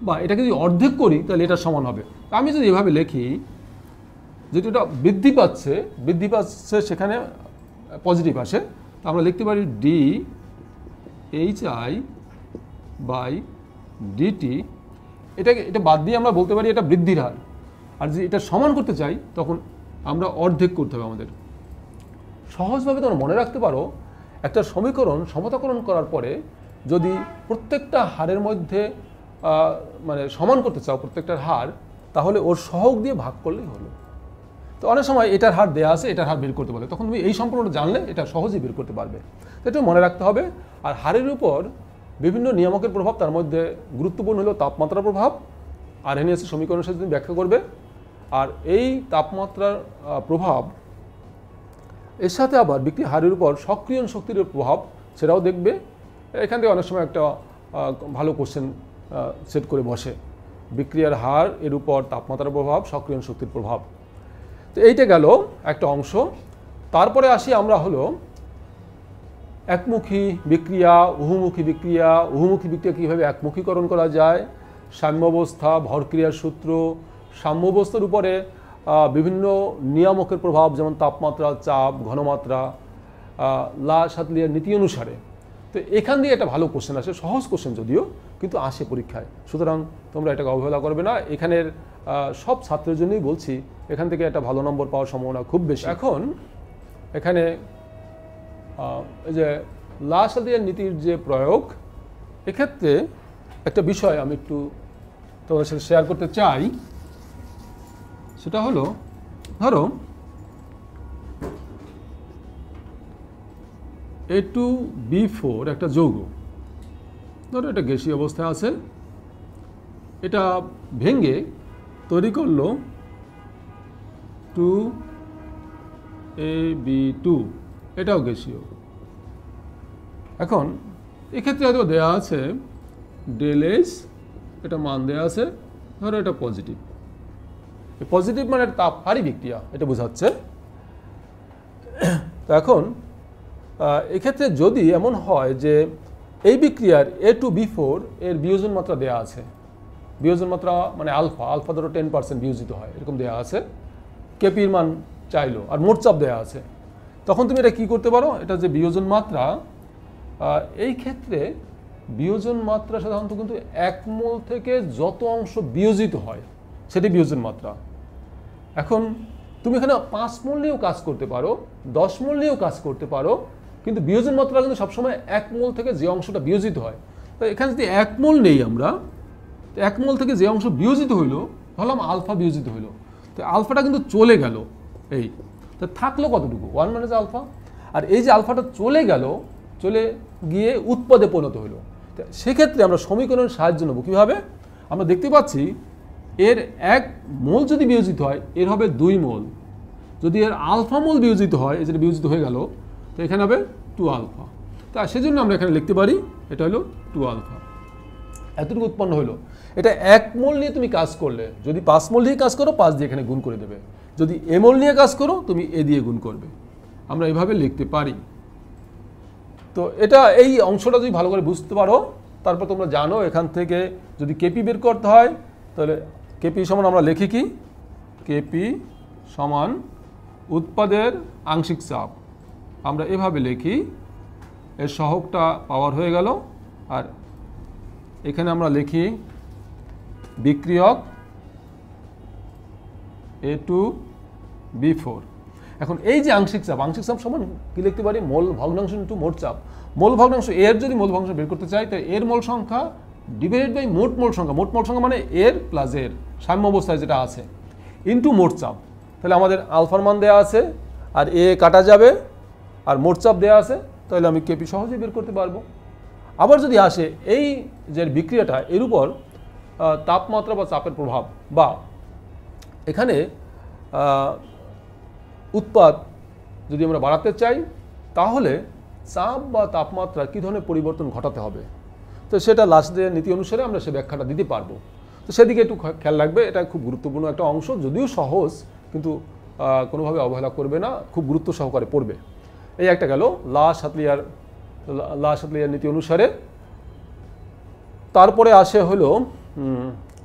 বা এটাকে যদি অর্ধেক করি তাহলে এটার সমান হবে। আমি যদি এভাবে লিখি, যেহেতু এটা বৃদ্ধি পাচ্ছে সেখানে পজিটিভ আসে, তো আমরা লিখতে পারি dHI/dt। এটা বাদ দিয়ে আমরা বলতে পারি এটা বৃদ্ধির হার, আর যদি এটা সমান করতে চাই তখন আমরা অর্ধেক করতে হবে আমাদের। সহজভাবে তোমরা মনে রাখতে পারো, একটা সমীকরণ সমতাকরণ করার পরে যদি প্রত্যেকটা হারের মধ্যে মানে সমান করতে চাও প্রত্যেকটার হার, তাহলে ওর সহগ দিয়ে ভাগ করলেই হলো। তো অনেক সময় এটার হার দেওয়া আছে, এটার হার বের করতে বলে, তখন তুমি এই সম্পর্কটা জানলে এটা সহজেই বের করতে পারবে। এটা মনে রাখতে হবে। আর হারের উপর বিভিন্ন নিয়ামকের প্রভাব, তার মধ্যে গুরুত্বপূর্ণ হলো তাপমাত্রার প্রভাব, আরএনএস সমীকরণের সাথে তুমি ব্যাখ্যা করবে। আর এই তাপমাত্রার প্রভাব এর সাথে আবার বিক্রিয়া হারের উপর সক্রিয়ণ শক্তির প্রভাব, সেটাও দেখবে। এখান থেকে অনেক সময় একটা ভালো কোশ্চেন সেট করে বসে, বিক্রিয়ার হার এর উপর তাপমাত্রার প্রভাব, সক্রিয়ণ শক্তির প্রভাব। তো এইটা গেল একটা অংশ। তারপরে আসি আমরা হলো একমুখী বিক্রিয়া, উহুমুখী বিক্রিয়া। উহুমুখী বিক্রিয়া কীভাবে একমুখীকরণ করা যায়, সাম্যাবস্থা, ভরক্রিয়ার সূত্র, সাম্যাবস্থার উপরে বিভিন্ন নিয়ামকের প্রভাব, যেমন তাপমাত্রা, চাপ, ঘনমাত্রা, লা-শাতলিয়ার নীতি অনুসারে। তো এখান দিয়ে একটা ভালো কোশ্চেন আসে, সহজ কোশ্চেন যদিও, কিন্তু আসে পরীক্ষায়। সুতরাং তোমরা এটাকে অবহেলা করবে না। এখানের সব ছাত্রের জন্যই বলছি, এখান থেকে একটা ভালো নম্বর পাওয়ার সম্ভাবনা খুব বেশি। এখন এখানে এই যে লা-শাতলিয়ার নীতির যে প্রয়োগ, এক্ষেত্রে একটা বিষয় আমি একটু তোমাদের সাথে শেয়ার করতে চাই। সেটা হলো, ধরো A2B4 একটা যৌগ, ধরো এটা গ্যাসীয় অবস্থায় আছে, এটা ভেঙে তৈরি করলো 2AB2, এটাও গ্যাসীয়। এখন এক্ষেত্রে হয়তো দেওয়া আছে ΔH, এটা মান দেওয়া আছে, ধরো এটা পজিটিভ। পজিটিভ মানে তাপহারী বিক্রিয়া, এটা বোঝাচ্ছে। তো এখন এক্ষেত্রে যদি এমন হয় যে এই বিক্রিয়ার A2B4 এর বিয়োজন মাত্রা দেওয়া আছে, বিয়োজন মাত্রা মানে আলফা ধরো 10% বিয়োজিত হয়, এরকম দেওয়া আছে, কেপির মান চাইলো, আর মোট চাপ দেওয়া আছে, তখন তুমি এটা কী করতে পারো, এটা যে বিয়োজন মাত্রা, এই ক্ষেত্রে বিয়োজন মাত্রা সাধারণত কিন্তু 1 মোল থেকে যত অংশ বিয়োজিত হয় সেটি বিয়োজন মাত্রা। এখন তুমি এখানে 5 মোল নিয়েও কাজ করতে পারো, 10 মোল নিয়েও কাজ করতে পারো, কিন্তু বিয়োজন মাত্রা কিন্তু সবসময় 1 মোল থেকে যে অংশটা বিয়োজিত হয়। তো এখানে যদি 1 মোল নেই আমরা, 1 মোল থেকে যে অংশ বিয়োজিত হইলো ধরলাম আলফা বিয়োজিত হইলো, তো আলফাটা কিন্তু চলে গেল, এই তো থাকলো কতটুকু 1 মাইনাস আলফা। আর এই যে আলফাটা চলে গেল, চলে গিয়ে উৎপাদে পরিণত হলো, সেক্ষেত্রে আমরা সমীকরণের সাহায্য নেব কীভাবে? আমরা দেখতে পাচ্ছি এর 1 মোল যদি বিয়োজিত হয় এর হবে 2 মোল, যদি এর আলফা মোল বিয়োজিত হয়, এই যেটা বিয়োজিত হয়ে গেল, তো এখানে হবে 2 আলফা। তা সেজন্য আমরা এখানে লিখতে পারি এটা হলো 2 আলফা। এতটুকু উৎপন্ন হলো। এটা 1 মোল নিয়ে তুমি কাজ করলে, যদি 5 মোল নিয়ে কাজ করো 5 দিয়ে এখানে গুণ করে দেবে, যদি এ মোল নিয়ে কাজ করো তুমি এ দিয়ে গুণ করবে, আমরা এভাবে লিখতে পারি। তো এটা এই অংশটা যদি ভালো করে বুঝতে পারো, তারপর তোমরা জানো এখান থেকে যদি কেপি বের করতে হয় তাহলে কেপি সমান আমরা লিখি কি, কেপি সমান উৎপাদের আংশিক চাপ, আমরা এভাবে লিখি, এর সহগটা পাওয়ার হয়ে গেল, আর এখানে আমরা লিখি বিক্রিয়ক A2B4। এখন এই যে আংশিক চাপ সমান কি লিখতে পারি, মোল ভগ্নাংশ ইনটু মোট চাপ। মোল ভগ্নাংশ এর যদি মোল ভগ্নাংশ বের করতে চাই তাই এর মোল সংখ্যা ডিভাইডেড বাই মোট মোল সংখ্যা, মোট মোল সংখ্যা মানে এর প্লাস এর সাম্য অবস্থায় যেটা আছে ইনটু মোট চাপ। তাহলে আমাদের আলফার মান দেওয়া আছে আর এ কাটা যাবে আর মোট চাপ দেওয়া আছে, তাহলে আমি কেপি সহজেই বের করতে পারবো। আবার যদি আসে এই যে বিক্রিয়াটা এর উপর তাপমাত্রা বা চাপের প্রভাব, বা এখানে উৎপাদ যদি আমরা বাড়াতে চাই তাহলে চাপ বা তাপমাত্রা কী ধরনের পরিবর্তন ঘটাতে হবে, তো সেটা লাস্টের নীতি অনুসারে আমরা সে ব্যাখ্যাটা দিতে পারবো। তো সেদিকে একটু খেয়াল রাখবে, এটা খুব গুরুত্বপূর্ণ একটা অংশ, যদিও সহজ কিন্তু কোনোভাবে অবহেলা করবে না, খুব গুরুত্ব সহকারে পড়বে। এই একটা গেল লা শাতলিয়ার নীতি অনুসারে। তারপরে আসে হলো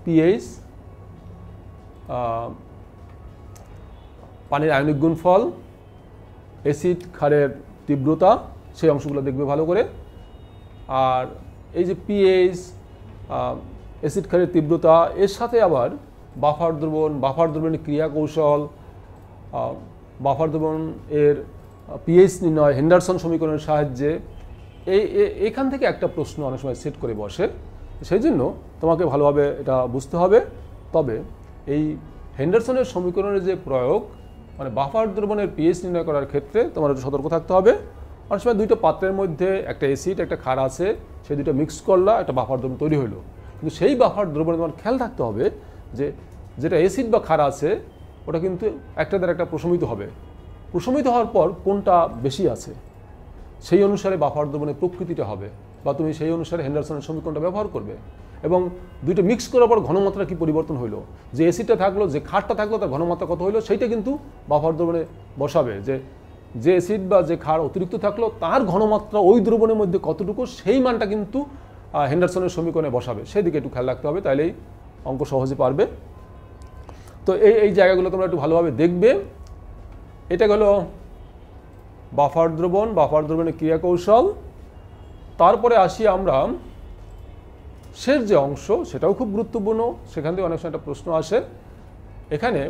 পিএইচ, পানির আয়নিক গুণফল, অ্যাসিড ক্ষারের তীব্রতা, সেই অংশগুলো দেখবে ভালো করে। আর এই যে পিএইচ, অ্যাসিড ক্ষারের তীব্রতা, এর সাথে আবার বাফার দ্রবণের ক্রিয়া কৌশল, বাফার দ্রবণ এর পিএইচ নির্ণয় হেন্ডারসন সমীকরণের সাহায্যে, এখান থেকে একটা প্রশ্ন অনেক সময় সেট করে বসে, সেই জন্য তোমাকে ভালোভাবে এটা বুঝতে হবে। তবে এই হেন্ডারসনের সমীকরণের যে প্রয়োগ, মানে বাফার দ্রবণের পিএইচ নির্ণয় করার ক্ষেত্রে তোমার একটু সতর্ক থাকতে হবে। অনেক সময় দুইটা পাত্রের মধ্যে একটা অ্যাসিড একটা ক্ষার আছে, সেই দুটো মিক্স করলা একটা বাফার দ্রবণ তৈরি হলো, কিন্তু সেই বাফার দ্রবণে তোমার খেয়াল রাখতে হবে যে যেটা অ্যাসিড বা ক্ষার আছে ওটা কিন্তু একটা দ্বারা একটা প্রশমিত হবে, প্রশমিত হওয়ার পর কোনটা বেশি আছে সেই অনুসারে বাফার দ্রবণের প্রকৃতিটা হবে, বা তুমি সেই অনুসারে হেন্ডারসনের সমীকরণটা ব্যবহার করবে। এবং দুইটা মিক্স করার পর ঘনমাত্রা কি পরিবর্তন হইলো, যে অ্যাসিডটা থাকলো যে ক্ষারটা থাকলো তার ঘনমাত্রা কত হইলো সেইটা কিন্তু বাফার দ্রবণে বসাবে, যে অ্যাসিড বা যে ক্ষার অতিরিক্ত থাকলো তার ঘনমাত্রা ওই দ্রবণের মধ্যে কতটুকু সেই মানটা কিন্তু হেন্ডারসনের সমীকরণে বসাবে, সেদিকে একটু খেয়াল রাখতে হবে, তাইলেই অঙ্ক সহজে পারবে। তো এই জায়গাগুলো তোমরা একটু ভালোভাবে দেখবে। এটা হলো বাফার দ্রবণের ক্রিয়া কৌশল। তারপরে আসি আমরা শেষ যে অংশ, সেটাও খুব গুরুত্বপূর্ণ, সেখান থেকে অনেক সময় একটা প্রশ্ন আসে। এখানে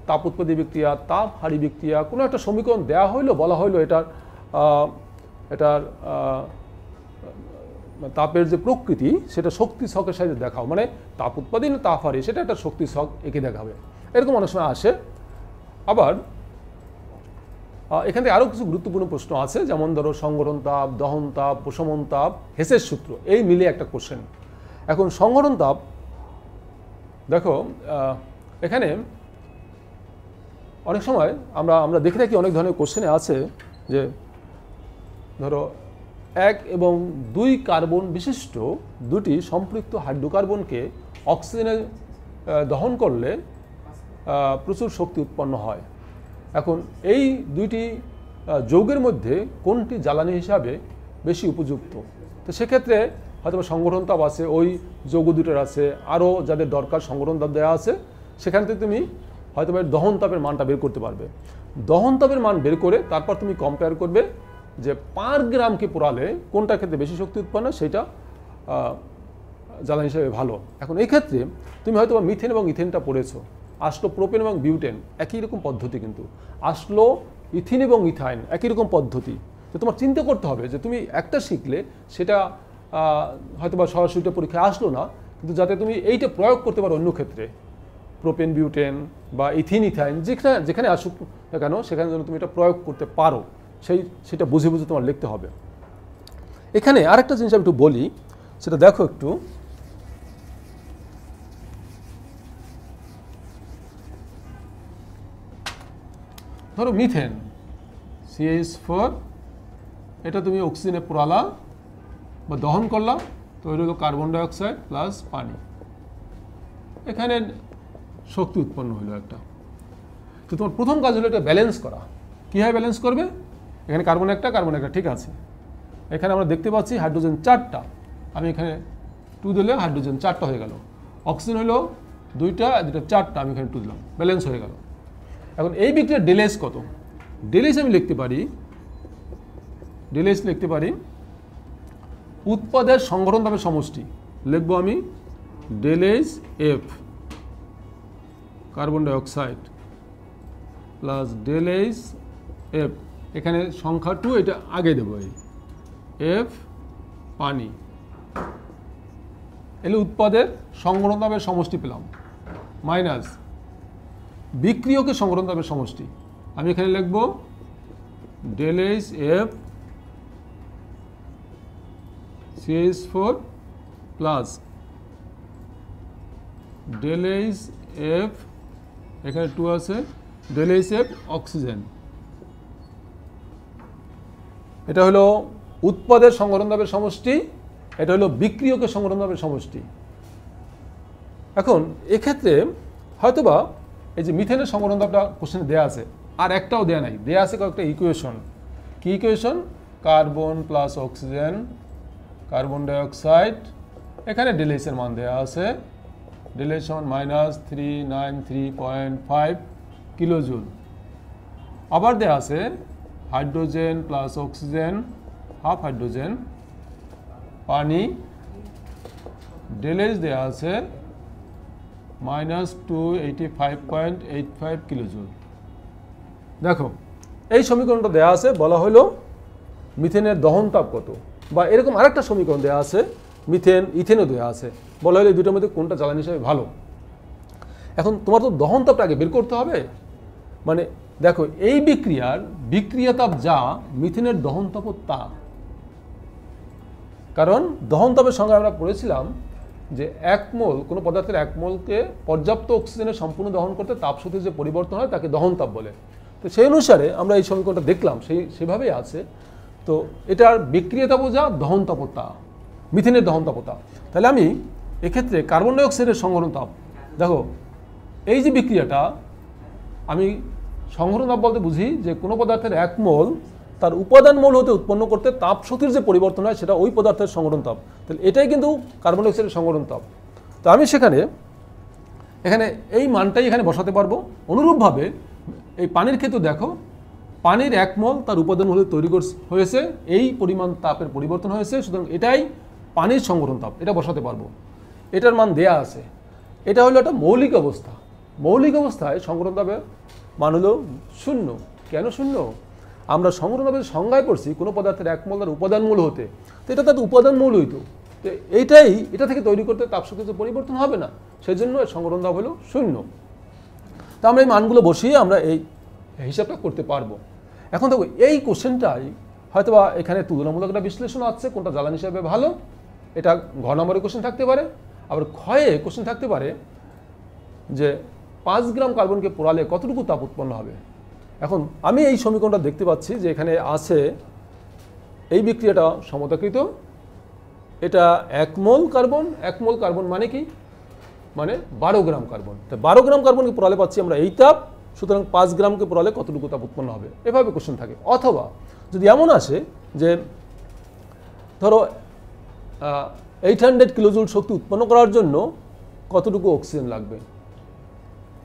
তাপ উৎপত্তি বিক্রিয়া, তাপ হারি বিক্রিয়া, কোনো একটা সমীকরণ দেওয়া হইলো, বলা হইলো এটার তাপের যে প্রকৃতি সেটা শক্তি ছকের সাহায্যে দেখাও, মানে তাপ উৎপাদন না তাপ হারি সেটা একটা শক্তি ছক এঁকে দেখাবে, এরকম অনেক সময় আসে। আবার এখান থেকে আরও কিছু গুরুত্বপূর্ণ প্রশ্ন আছে, যেমন ধরো সংগঠন তাপ, দহন তাপ, প্রশমন তাপ, হেসের সূত্র, এই মিলে একটা কোশ্চেন। এখন সংগঠন তাপ দেখো, এখানে অনেক সময় আমরা দেখে থাকি অনেক ধরনের কোশ্চেনে আছে যে ধরো 1 এবং 2 কার্বন বিশিষ্ট দুটি সম্পৃক্ত হাইড্রোকার্বনকে অক্সিজেনে দহন করলে প্রচুর শক্তি উৎপন্ন হয়। এখন এই দুইটি যৌগের মধ্যে কোনটি জ্বালানি হিসাবে বেশি উপযুক্ত, তো সেক্ষেত্রে হয়তো সংগঠন তাপ আছে, ওই যৌগ দুটোর আছে, আরও যাদের দরকার সংগঠন তাপ দেওয়া আছে, সেখান থেকে তুমি হয়তো দহন তাপের মানটা বের করতে পারবে। দহন তাপের মান বের করে তারপর তুমি কম্পেয়ার করবে যে পার গ্রামকে পোড়ালে কোনটার ক্ষেত্রে বেশি শক্তি উৎপন্ন সেটা জ্বালানি হিসেবে ভালো। এখন এই ক্ষেত্রে তুমি হয়তো মিথেন এবং ইথেনটা পড়েছো, আসলো প্রোপেন এবং বিউটেন একই রকম পদ্ধতি, কিন্তু আসলো ইথিন এবং ইথাইন একই রকম পদ্ধতি। তো তোমার চিন্তা করতে হবে যে তুমি একটা শিখলে সেটা হয়তো বা সরাসরি পরীক্ষায় আসলো না, কিন্তু যাতে তুমি এইটা প্রয়োগ করতে পারো অন্য ক্ষেত্রে, প্রোপেন বিউটেন বা ইথিন ইথাইন যেখানে আসুক না কেন সেখানে যেন তুমি এটা প্রয়োগ করতে পারো, সেটা বুঝে বুঝে তোমার লিখতে হবে। এখানে আরেকটা জিনিস আমি একটু বলি, সেটা দেখো একটু। ধরো মিথেন CH4, এটা তুমি অক্সিজেনে পোড়ালা বা দহন করলা, তো এটা হলো কার্বন ডাইঅক্সাইড প্লাস পানি, এখানে শক্তি উৎপন্ন হলো একটা। তো তোমার প্রথম কাজ হলো এটা ব্যালেন্স করা। কীভাবে ব্যালেন্স করবে? এখানে কার্বন একটা ঠিক আছে, এখানে আমরা দেখতে পাচ্ছি হাইড্রোজেন 4টা, আমি এখানে 2 দিলে হাইড্রোজেন 4টা হয়ে গেল, অক্সিজেন হলো 2টা 4টা, আমি এখানে 2 দিলাম, ব্যালেন্স হয়ে গেল। এখন এই বিক্রিয়ার ডেলেস কত? ডেলেস আমি লিখতে পারি উৎপাদের সংগঠন তাপের সমষ্টি, লিখবো আমি ডেলেস F কার্বন ডাইঅক্সাইড প্লাস ডেলেস F, এখানে সংখ্যা 2, এটা আগে দেবো, এই F পানি, এলে উৎপাদের সংগঠন তাপের সমষ্টি পেলাম, মাইনাস বিক্রিয়কের সংগঠন তাপের সমষ্টি, আমি এখানে লিখব ডেলেস F CH4 প্লাস ডেলেস F, এখানে 2 আছে, ডেলেস F অক্সিজেন। এটা হলো উৎপাদের সংগঠন তাপের সমষ্টি, এটা হলো বিক্রিয়কের সংগঠন তাপের সমষ্টি। এখন এক্ষেত্রে হয়তোবা এই যে মিথেনের সংগঠন তাপটা কোশ্চেনে দেওয়া আছে, আর একটাও দেওয়া নাই, দেওয়া আছে কয়েকটা ইকুয়েশন। কি equation? Carbon plus oxygen, carbon dioxide, এখানে ডেলেসের মান দেওয়া আছে, ডেলেস সমান -393.5 কিলোজুল। আবার দেওয়া আছে hydrogen plus oxygen, half hydrogen, পানি, ডেলেস দেওয়া আছে -285.85 কিলোজুল। দেখো এই সমীকরণটা দেওয়া আছে, বলা হলো মিথেনের দহন তাপ কত, বা এরকম আরেকটা সমীকরণ দেওয়া আছে মিথেন ইথেনও দেওয়া আছে, বলা হলো এই দুটোর মধ্যে কোনটা জ্বালানি হিসেবে ভালো। এখন তোমার তো দহন তাপটা আগে বের করতে হবে, মানে দেখো এই বিক্রিয়া তাপ যা, মিথেনের দহন তাপও তা। কারণ দহন তাপের সঙ্গে আমরা পড়েছিলাম যে 1 মোল কোনো পদার্থের 1 মোলকে পর্যাপ্ত অক্সিজেনের সম্পূর্ণ দহন করতে তাপশক্তির যে পরিবর্তন হয় তাকে দহন তাপ বলে। তো সেই অনুসারে আমরা এই সমীকরণটা দেখলাম, সেভাবেই আছে। তো এটার বিক্রিয়া তাপও যা, দহন তাপও তা, মিথেনের দহন তাপও তা। তাহলে আমি এক্ষেত্রে কার্বন ডাইঅক্সাইডের সংগঠন তাপ, দেখো এই যে বিক্রিয়াটা, আমি সংগঠন তাপ বলতে বুঝি যে কোনো পদার্থের 1 মোল তার উপাদান মৌল হতে উৎপন্ন করতে তাপ শক্তির যে পরিবর্তন হয় সেটা ওই পদার্থের সংগঠন তাপ। তাহলে এটাই কিন্তু কার্বন ডাইঅক্সাইডের সংগঠন তাপ। তো আমি এখানে এই মানটাই এখানে বসাতে পারবো। অনুরূপভাবে এই পানির ক্ষেত্রে দেখো, পানির 1 মোল তার উপাদান মৌল তৈরি হয়েছে, এই পরিমাণ তাপের পরিবর্তন হয়েছে, সুতরাং এটাই পানির সংগঠন তাপ, এটা বসাতে পারবো। এটার মান দেয়া আছে, এটা হলো একটা মৌলিক অবস্থা। মৌলিক অবস্থায় সংগঠন তাপের মান হলো 0। কেন 0? আমরা সংগঠন তাপের সংজ্ঞায় পড়ছি কোনো পদার্থের 1 মোল তার উপাদান মৌল হতে, তো এটা তার উপাদান মৌল হইতো, তো এটা থেকে তৈরি করতে তাপশক্তির পরিবর্তন হবে না, সেই জন্য সংগঠন তাপ হলো 0। তো আমরা এই মানগুলো বসিয়ে আমরা এই হিসাবটা করতে পারবো। এখন দেখো এই কোশ্চেনটাই হয়তোবা এখানে তুলনামূলক একটা বিশ্লেষণ আছে, কোনটা জ্বালানি হিসাবে ভালো, এটা ঘ নম্বরের কোশ্চেন থাকতে পারে। আবার ক্ষয়ে কোশ্চেন থাকতে পারে যে 5 গ্রাম কার্বনকে পোড়ালে কতটুকু তাপ উৎপন্ন হবে। এখন আমি এই সমীকরণটা দেখতে পাচ্ছি যে এখানে আছে এই বিক্রিয়াটা সমতাকৃত, এটা 1 মোল কার্বন, 1 মোল কার্বন মানে কি, মানে 12 গ্রাম কার্বন। তো 12 গ্রাম কার্বনকে পোড়ালে পাচ্ছি আমরা এই তাপ, সুতরাং 5 গ্রামকে পোড়ালে কতটুকু তাপ উৎপন্ন হবে, এভাবে কোশ্চেন থাকে। অথবা যদি এমন আসে যে ধরো 800 কিলোজুল শক্তি উৎপন্ন করার জন্য কতটুকু অক্সিজেন লাগবে,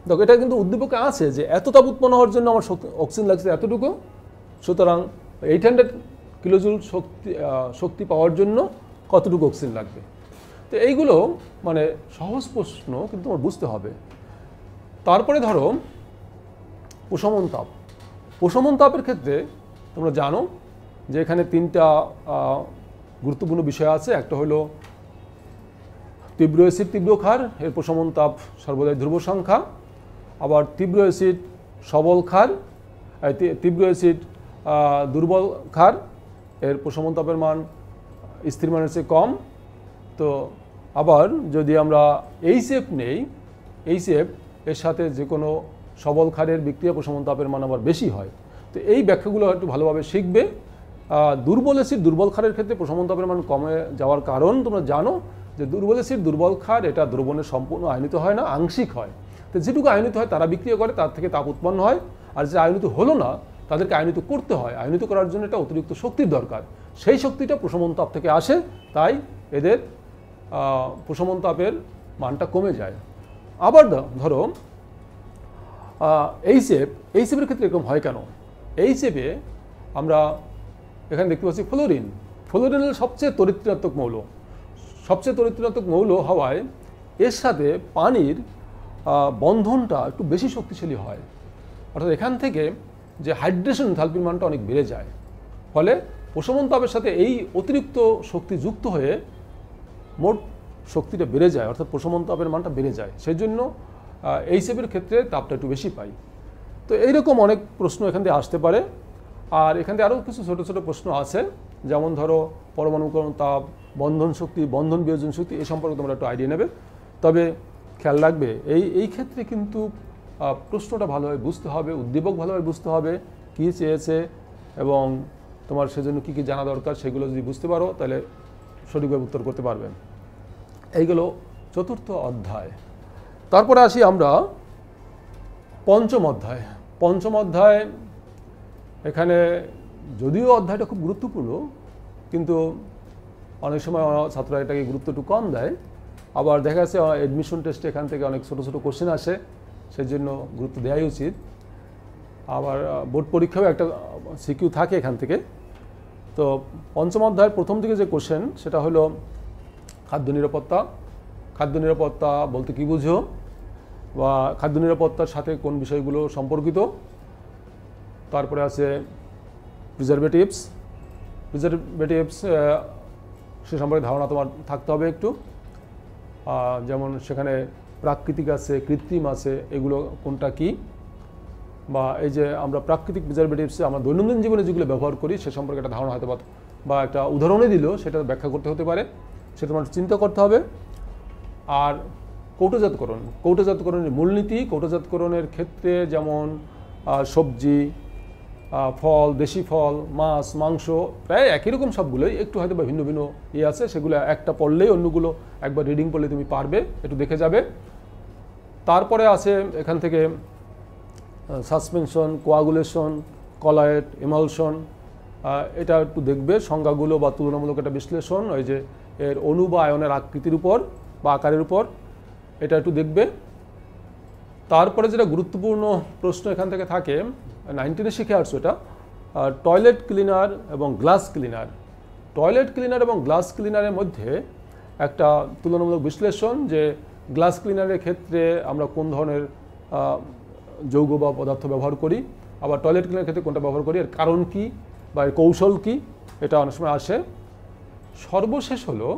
দেখো এটা কিন্তু উদ্দীপকে আছে যে এত তাপ উৎপন্ন হওয়ার জন্য আমার অক্সিজেন লাগছে এতটুকু, সুতরাং 800 কিলোজুল শক্তি পাওয়ার জন্য কতটুকু অক্সিজেন লাগবে। তো এইগুলো মানে সহজ প্রশ্ন, কিন্তু তোমার বুঝতে হবে। তারপরে ধরো প্রশমন তাপ। প্রশমন তাপের ক্ষেত্রে তোমরা জানো যে এখানে 3টা গুরুত্বপূর্ণ বিষয় আছে। একটা হলো তীব্র অ্যাসিড তীব্র ক্ষার, এর প্রশমন তাপ সর্বদাই ধ্রুব সংখ্যা। আবার তীব্র অ্যাসিড সবল ক্ষার, তীব্র অ্যাসিড দুর্বল ক্ষার, এর প্রশমন তাপের মান স্থির মানের চেয়ে কম। তো আবার যদি আমরা HF নেই, HF এর সাথে যে কোনো সবল ক্ষারের বিক্রিয়া প্রশমন তাপের মান আবার বেশি হয়। তো এই ব্যাখ্যাগুলো একটু ভালোভাবে শিখবে। দুর্বল অ্যাসিড দুর্বল ক্ষারের ক্ষেত্রে প্রশমন তাপের মান কমে যাওয়ার কারণ তোমরা জানো যে দুর্বল অ্যাসিড দুর্বল ক্ষার এটা দ্রবণে সম্পূর্ণ আয়নিত হয় না, আংশিক হয়। তো যেটুকু আয়নিত হয় তারা বিক্রিয়া করে, তার থেকে তাপ উৎপন্ন হয়। আর যে আয়নিত হলো না তাদেরকে আয়নিত করতে হয়। আয়নিত করার জন্য এটা অতিরিক্ত শক্তির দরকার, সেই শক্তিটা প্রশমন তাপ থেকে আসে, তাই এদের প্রশমন তাপের মানটা কমে যায়। আবার ধরো HFের ক্ষেত্রে এরকম হয় কেন? HFে আমরা এখানে দেখতে পাচ্ছি ফ্লোরিন। ফ্লোরিন হল সবচেয়ে তড়িৎ-ঋণাত্মক মৌল। সবচেয়ে তড়িৎ-ঋণাত্মক মৌল হওয়ায় এর সাথে পানির বন্ধনটা একটু বেশি শক্তিশালী হয়। অর্থাৎ এখান থেকে যে হাইড্রেশন এনথালপির মানটা অনেক বেড়ে যায়। ফলে প্রশমন তাপের সাথে এই অতিরিক্ত শক্তি যুক্ত হয়ে মোট শক্তিটা বেড়ে যায়, অর্থাৎ প্রশমন তাপের মানটা বেড়ে যায়। সেই জন্য HFের ক্ষেত্রে তাপটা একটু বেশি পাই। তো এইরকম অনেক প্রশ্ন এখান থেকে আসতে পারে। আর এখান থেকে আরও কিছু ছোটো ছোটো প্রশ্ন আছে, যেমন ধরো পরমাণুকরণ তাপ, বন্ধন শক্তি, বন্ধন বিয়োজন শক্তি, এই সম্পর্কে তোমরা একটু আইডিয়া নেবে। তবে খেয়াল রাখবে এই ক্ষেত্রে কিন্তু প্রশ্নটা ভালোভাবে বুঝতে হবে, উদ্দীপক ভালোভাবে বুঝতে হবে, কী চেয়েছে এবং তোমার সেজন্য কী কী জানা দরকার, সেগুলো যদি বুঝতে পারো তাহলে সঠিকভাবে উত্তর করতে পারবে। এইগুলো চতুর্থ অধ্যায়। তারপরে আসি আমরা পঞ্চম অধ্যায়। পঞ্চম অধ্যায় এখানে যদিও অধ্যায়টা খুব গুরুত্বপূর্ণ, কিন্তু অনেক সময় ছাত্ররা এটাকে গুরুত্ব একটু কম দেয়। আবার দেখা যাচ্ছে অ্যাডমিশন টেস্টে এখান থেকে অনেক ছোটো ছোটো কোশ্চেন আসে, সেই জন্য গুরুত্ব দেওয়াই উচিত। আবার বোর্ড পরীক্ষাও একটা সিকিউ থাকে এখান থেকে। তো পঞ্চম অধ্যায়ের প্রথম দিকে যে কোশ্চেন সেটা হলো খাদ্য নিরাপত্তা। খাদ্য নিরাপত্তা বলতে কী বুঝো, বা খাদ্য নিরাপত্তার সাথে কোন বিষয়গুলো সম্পর্কিত। তারপরে আছে প্রিজারভেটিভস। প্রিজারভেটিভস সে সম্পর্কে ধারণা তোমার থাকতে হবে একটু। যেমন সেখানে প্রাকৃতিক আছে, কৃত্রিম আছে, এগুলো কোনটা কি, বা এই যে আমরা প্রাকৃতিক প্রিজারভেটিভসে আমরা দৈনন্দিন জীবনে যেগুলো ব্যবহার করি সে সম্পর্কে একটা ধারণা হতে পারে, বা একটা উদাহরণে দিল সেটা ব্যাখ্যা করতে হতে পারে, সেটা তোমার চিন্তা করতে হবে। আর কৌটোজাতকরণ, কৌটোজাতকরণের মূলনীতি। কৌটোজাতকরণের ক্ষেত্রে যেমন সবজি, ফল, দেশি ফল, মাছ, মাংস, প্রায় একই রকম সবগুলোই, একটু হয়তো বা ভিন্ন ভিন্ন আছে, সেগুলো একটা পড়লেই অন্যগুলো একবার রিডিং পড়লে তুমি পারবে, একটু দেখে যাবে। তারপরে আছে এখান থেকে সাসপেনশন, কোয়াগুলেশন, কলয়েড, এমালশন, এটা একটু দেখবে। সংজ্ঞাগুলো বা তুলনামূলক একটা বিশ্লেষণ, ওই যে এর অণু বা আয়নের আকৃতির উপর বা আকারের উপর, এটা একটু দেখবে। তারপরে যেটা গুরুত্বপূর্ণ প্রশ্ন এখান থেকে থাকে, 19-এ শিখে আসছো এটা, টয়লেট ক্লিনার এবং গ্লাস ক্লিনার। টয়লেট ক্লিনার এবং গ্লাস ক্লিনারের মধ্যে একটা তুলনামূলক বিশ্লেষণ, যে গ্লাস ক্লিনারের ক্ষেত্রে আমরা কোন ধরনের যৌগ বা পদার্থ ব্যবহার করি, আবার টয়লেট ক্লিনারের ক্ষেত্রে কোনটা ব্যবহার করি, এর কারণ কি বা এর কৌশল কি, এটা অনেক সময় আসে। সর্বশেষ হলো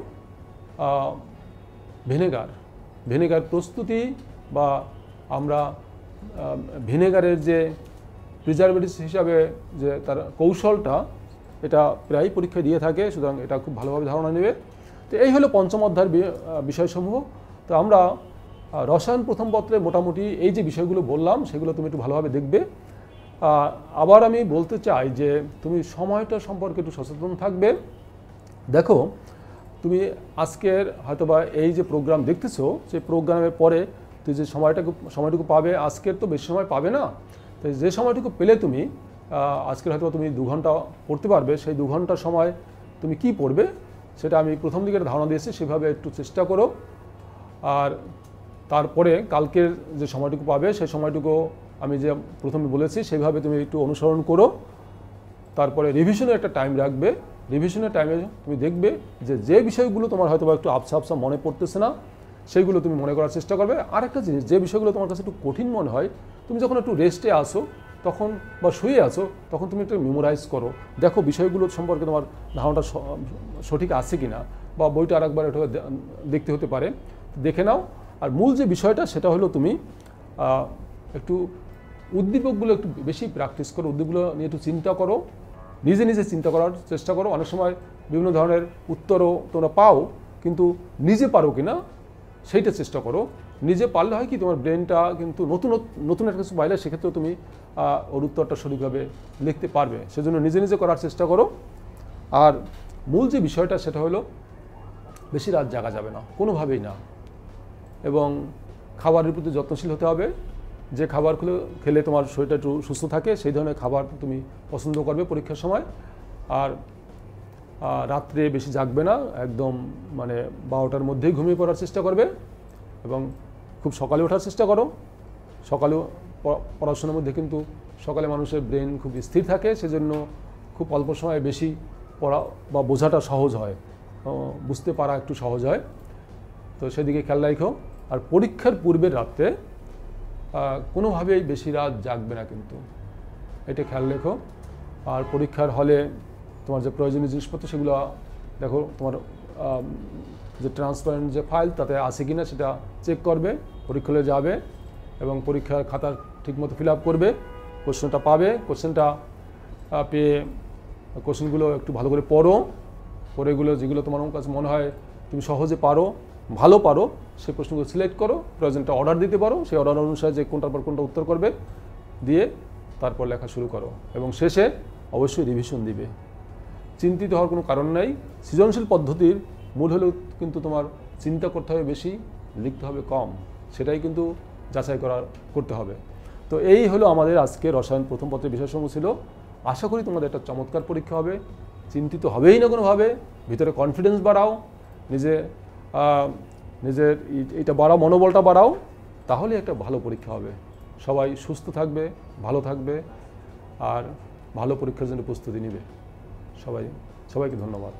ভিনেগার। ভিনেগার প্রস্তুতি বা আমরা ভিনেগারের যে প্রিজারভেটিভস হিসাবে যে তার কৌশলটা, এটা প্রায় পরীক্ষায় দিয়ে থাকে, সুতরাং এটা খুব ভালোভাবে ধারণা নেবে। তো এই হলো পঞ্চম অধ্যায়ের বিষয়সমূহ। তো আমরা রসায়ন প্রথম পত্রে মোটামুটি এই যে বিষয়গুলো বললাম সেগুলো তুমি একটু ভালোভাবে দেখবে। আবার আমি বলতে চাই যে তুমি সময়টা সম্পর্কে একটু সচেতন থাকবে। দেখো, তুমি আজকের হয়তোবা এই যে প্রোগ্রাম দেখতেছো, সেই প্রোগ্রামের পরে তুই যে সময়টুকু পাবে, আজকের তো বেশি সময় পাবে না। তো যে সময়টুকু পেলে তুমি আজকের হয়তো তুমি 2 ঘন্টা পড়তে পারবে, সেই 2 ঘন্টা সময় তুমি কি পড়বে সেটা আমি প্রথম দিকের ধারণা দিয়েছি, সেভাবে একটু চেষ্টা করো। আর তারপরে কালকের যে সময়টুকু পাবে সেই সময়টুকু আমি যে প্রথমে বলেছি সেইভাবে তুমি একটু অনুসরণ করো। তারপরে রিভিশনের একটা টাইম রাখবে। রিভিশনের টাইমে তুমি দেখবে যে বিষয়গুলো তোমার হয়তো বা একটু আবছা আবছা মনে পড়তেছে না, সেইগুলো তুমি মনে করার চেষ্টা করবে। আরেকটা জিনিস, যে বিষয়গুলো তোমার কাছে একটু কঠিন মনে হয়, তুমি যখন একটু রেস্টে আসো তখন বা শুয়ে আছো তখন তুমি একটু মেমোরাইজ করো, দেখো বিষয়গুলো সম্পর্কে তোমার ধারণাটা সঠিক আছে কি না, বা বইটা আরেকবার একটু দেখতে হতে পারে, দেখে নাও। আর মূল যে বিষয়টা সেটা হলো তুমি একটু উদ্দীপকগুলো একটু বেশি প্র্যাকটিস করো, উদ্দীপকগুলো নিয়ে একটু চিন্তা করো, নিজে নিজে চিন্তা করার চেষ্টা করো। অনেক সময় বিভিন্ন ধরনের উত্তরও তোমরা পাও, কিন্তু নিজে পারো কি না সেইটা চেষ্টা করো। নিজে পারলে হয় কি, তোমার ব্রেনটা কিন্তু নতুন একটা কিছু পাইলে সেক্ষেত্রেও তুমি ওর উত্তরটা সঠিকভাবে লিখতে পারবে। সেজন্য নিজে নিজে করার চেষ্টা করো। আর মূল যে বিষয়টা সেটা হলো বেশি রাত জাগা যাবে না, কোনোভাবেই না। এবং খাবারের প্রতি যত্নশীল হতে হবে। যে খাবারগুলো খেলে তোমার শরীরটা একটু সুস্থ থাকে সেই ধরনের খাবার তুমি পছন্দ করবে পরীক্ষার সময়। আর রাত্রে বেশি জাগবে না, একদম মানে 12টার মধ্যেই ঘুমিয়ে পড়ার চেষ্টা করবে। এবং খুব সকালে ওঠার চেষ্টা করো। সকালে পড়াশোনার মধ্যে কিন্তু সকালে মানুষের ব্রেন খুব স্থির থাকে, সেজন্য খুব অল্প সময়ে বেশি পড়া বা বোঝাটা সহজ হয়, বুঝতে পারা একটু সহজ হয়। তো সেদিকে খেয়াল রাখো। আর পরীক্ষার পূর্বের রাত্রে কোনোভাবেই বেশি রাত জাগবে না, কিন্তু এটা খেয়াল রেখো। আর পরীক্ষার হলে তোমার যে প্রয়োজনীয় জিনিসপত্র সেগুলো দেখো, তোমার যে ট্রান্সপারেন্ট যে ফাইল তাতে আছে কিনা সেটা চেক করবে। পরীক্ষা হলে যাবে এবং পরীক্ষার খাতা ঠিকমতো ফিল আপ করবে, কোশ্চেনটা পাবে। কোশ্চেনটা পেয়ে কোশ্চেনগুলো একটু ভালো করে পড়ো, পড়েগুলো যেগুলো তোমার কাছে মনে হয় তুমি সহজে পারো, ভালো পারো, সেই প্রশ্নগুলো সিলেক্ট করো। প্রয়োজনটা অর্ডার দিতে পারো, সেই অর্ডার অনুসারে যে কোনটার পর কোনটা উত্তর করবে দিয়ে তারপর লেখা শুরু করো। এবং শেষে অবশ্যই রিভিশন দিবে। চিন্তিত হওয়ার কোনো কারণ নাই। সৃজনশীল পদ্ধতির মূল হলেও কিন্তু তোমার চিন্তা করতে হবে বেশি, লিখতে হবে কম, সেটাই কিন্তু যাচাই করতে হবে। তো এই হলো আমাদের আজকে রসায়ন প্রথম পত্রের বিষয়সমূহ ছিল। আশা করি তোমাদের একটা চমৎকার পরীক্ষা হবে। চিন্তিত হবেই না কোনোভাবে, ভিতরে কনফিডেন্স বাড়াও, নিজের এইটা বাড়াও, মনোবলটা বাড়াও, তাহলে একটা ভালো পরীক্ষা হবে। সবাই সুস্থ থাকবে, ভালো থাকবে, আর ভালো পরীক্ষার জন্য প্রস্তুতি নেবে। সবাইকে ধন্যবাদ।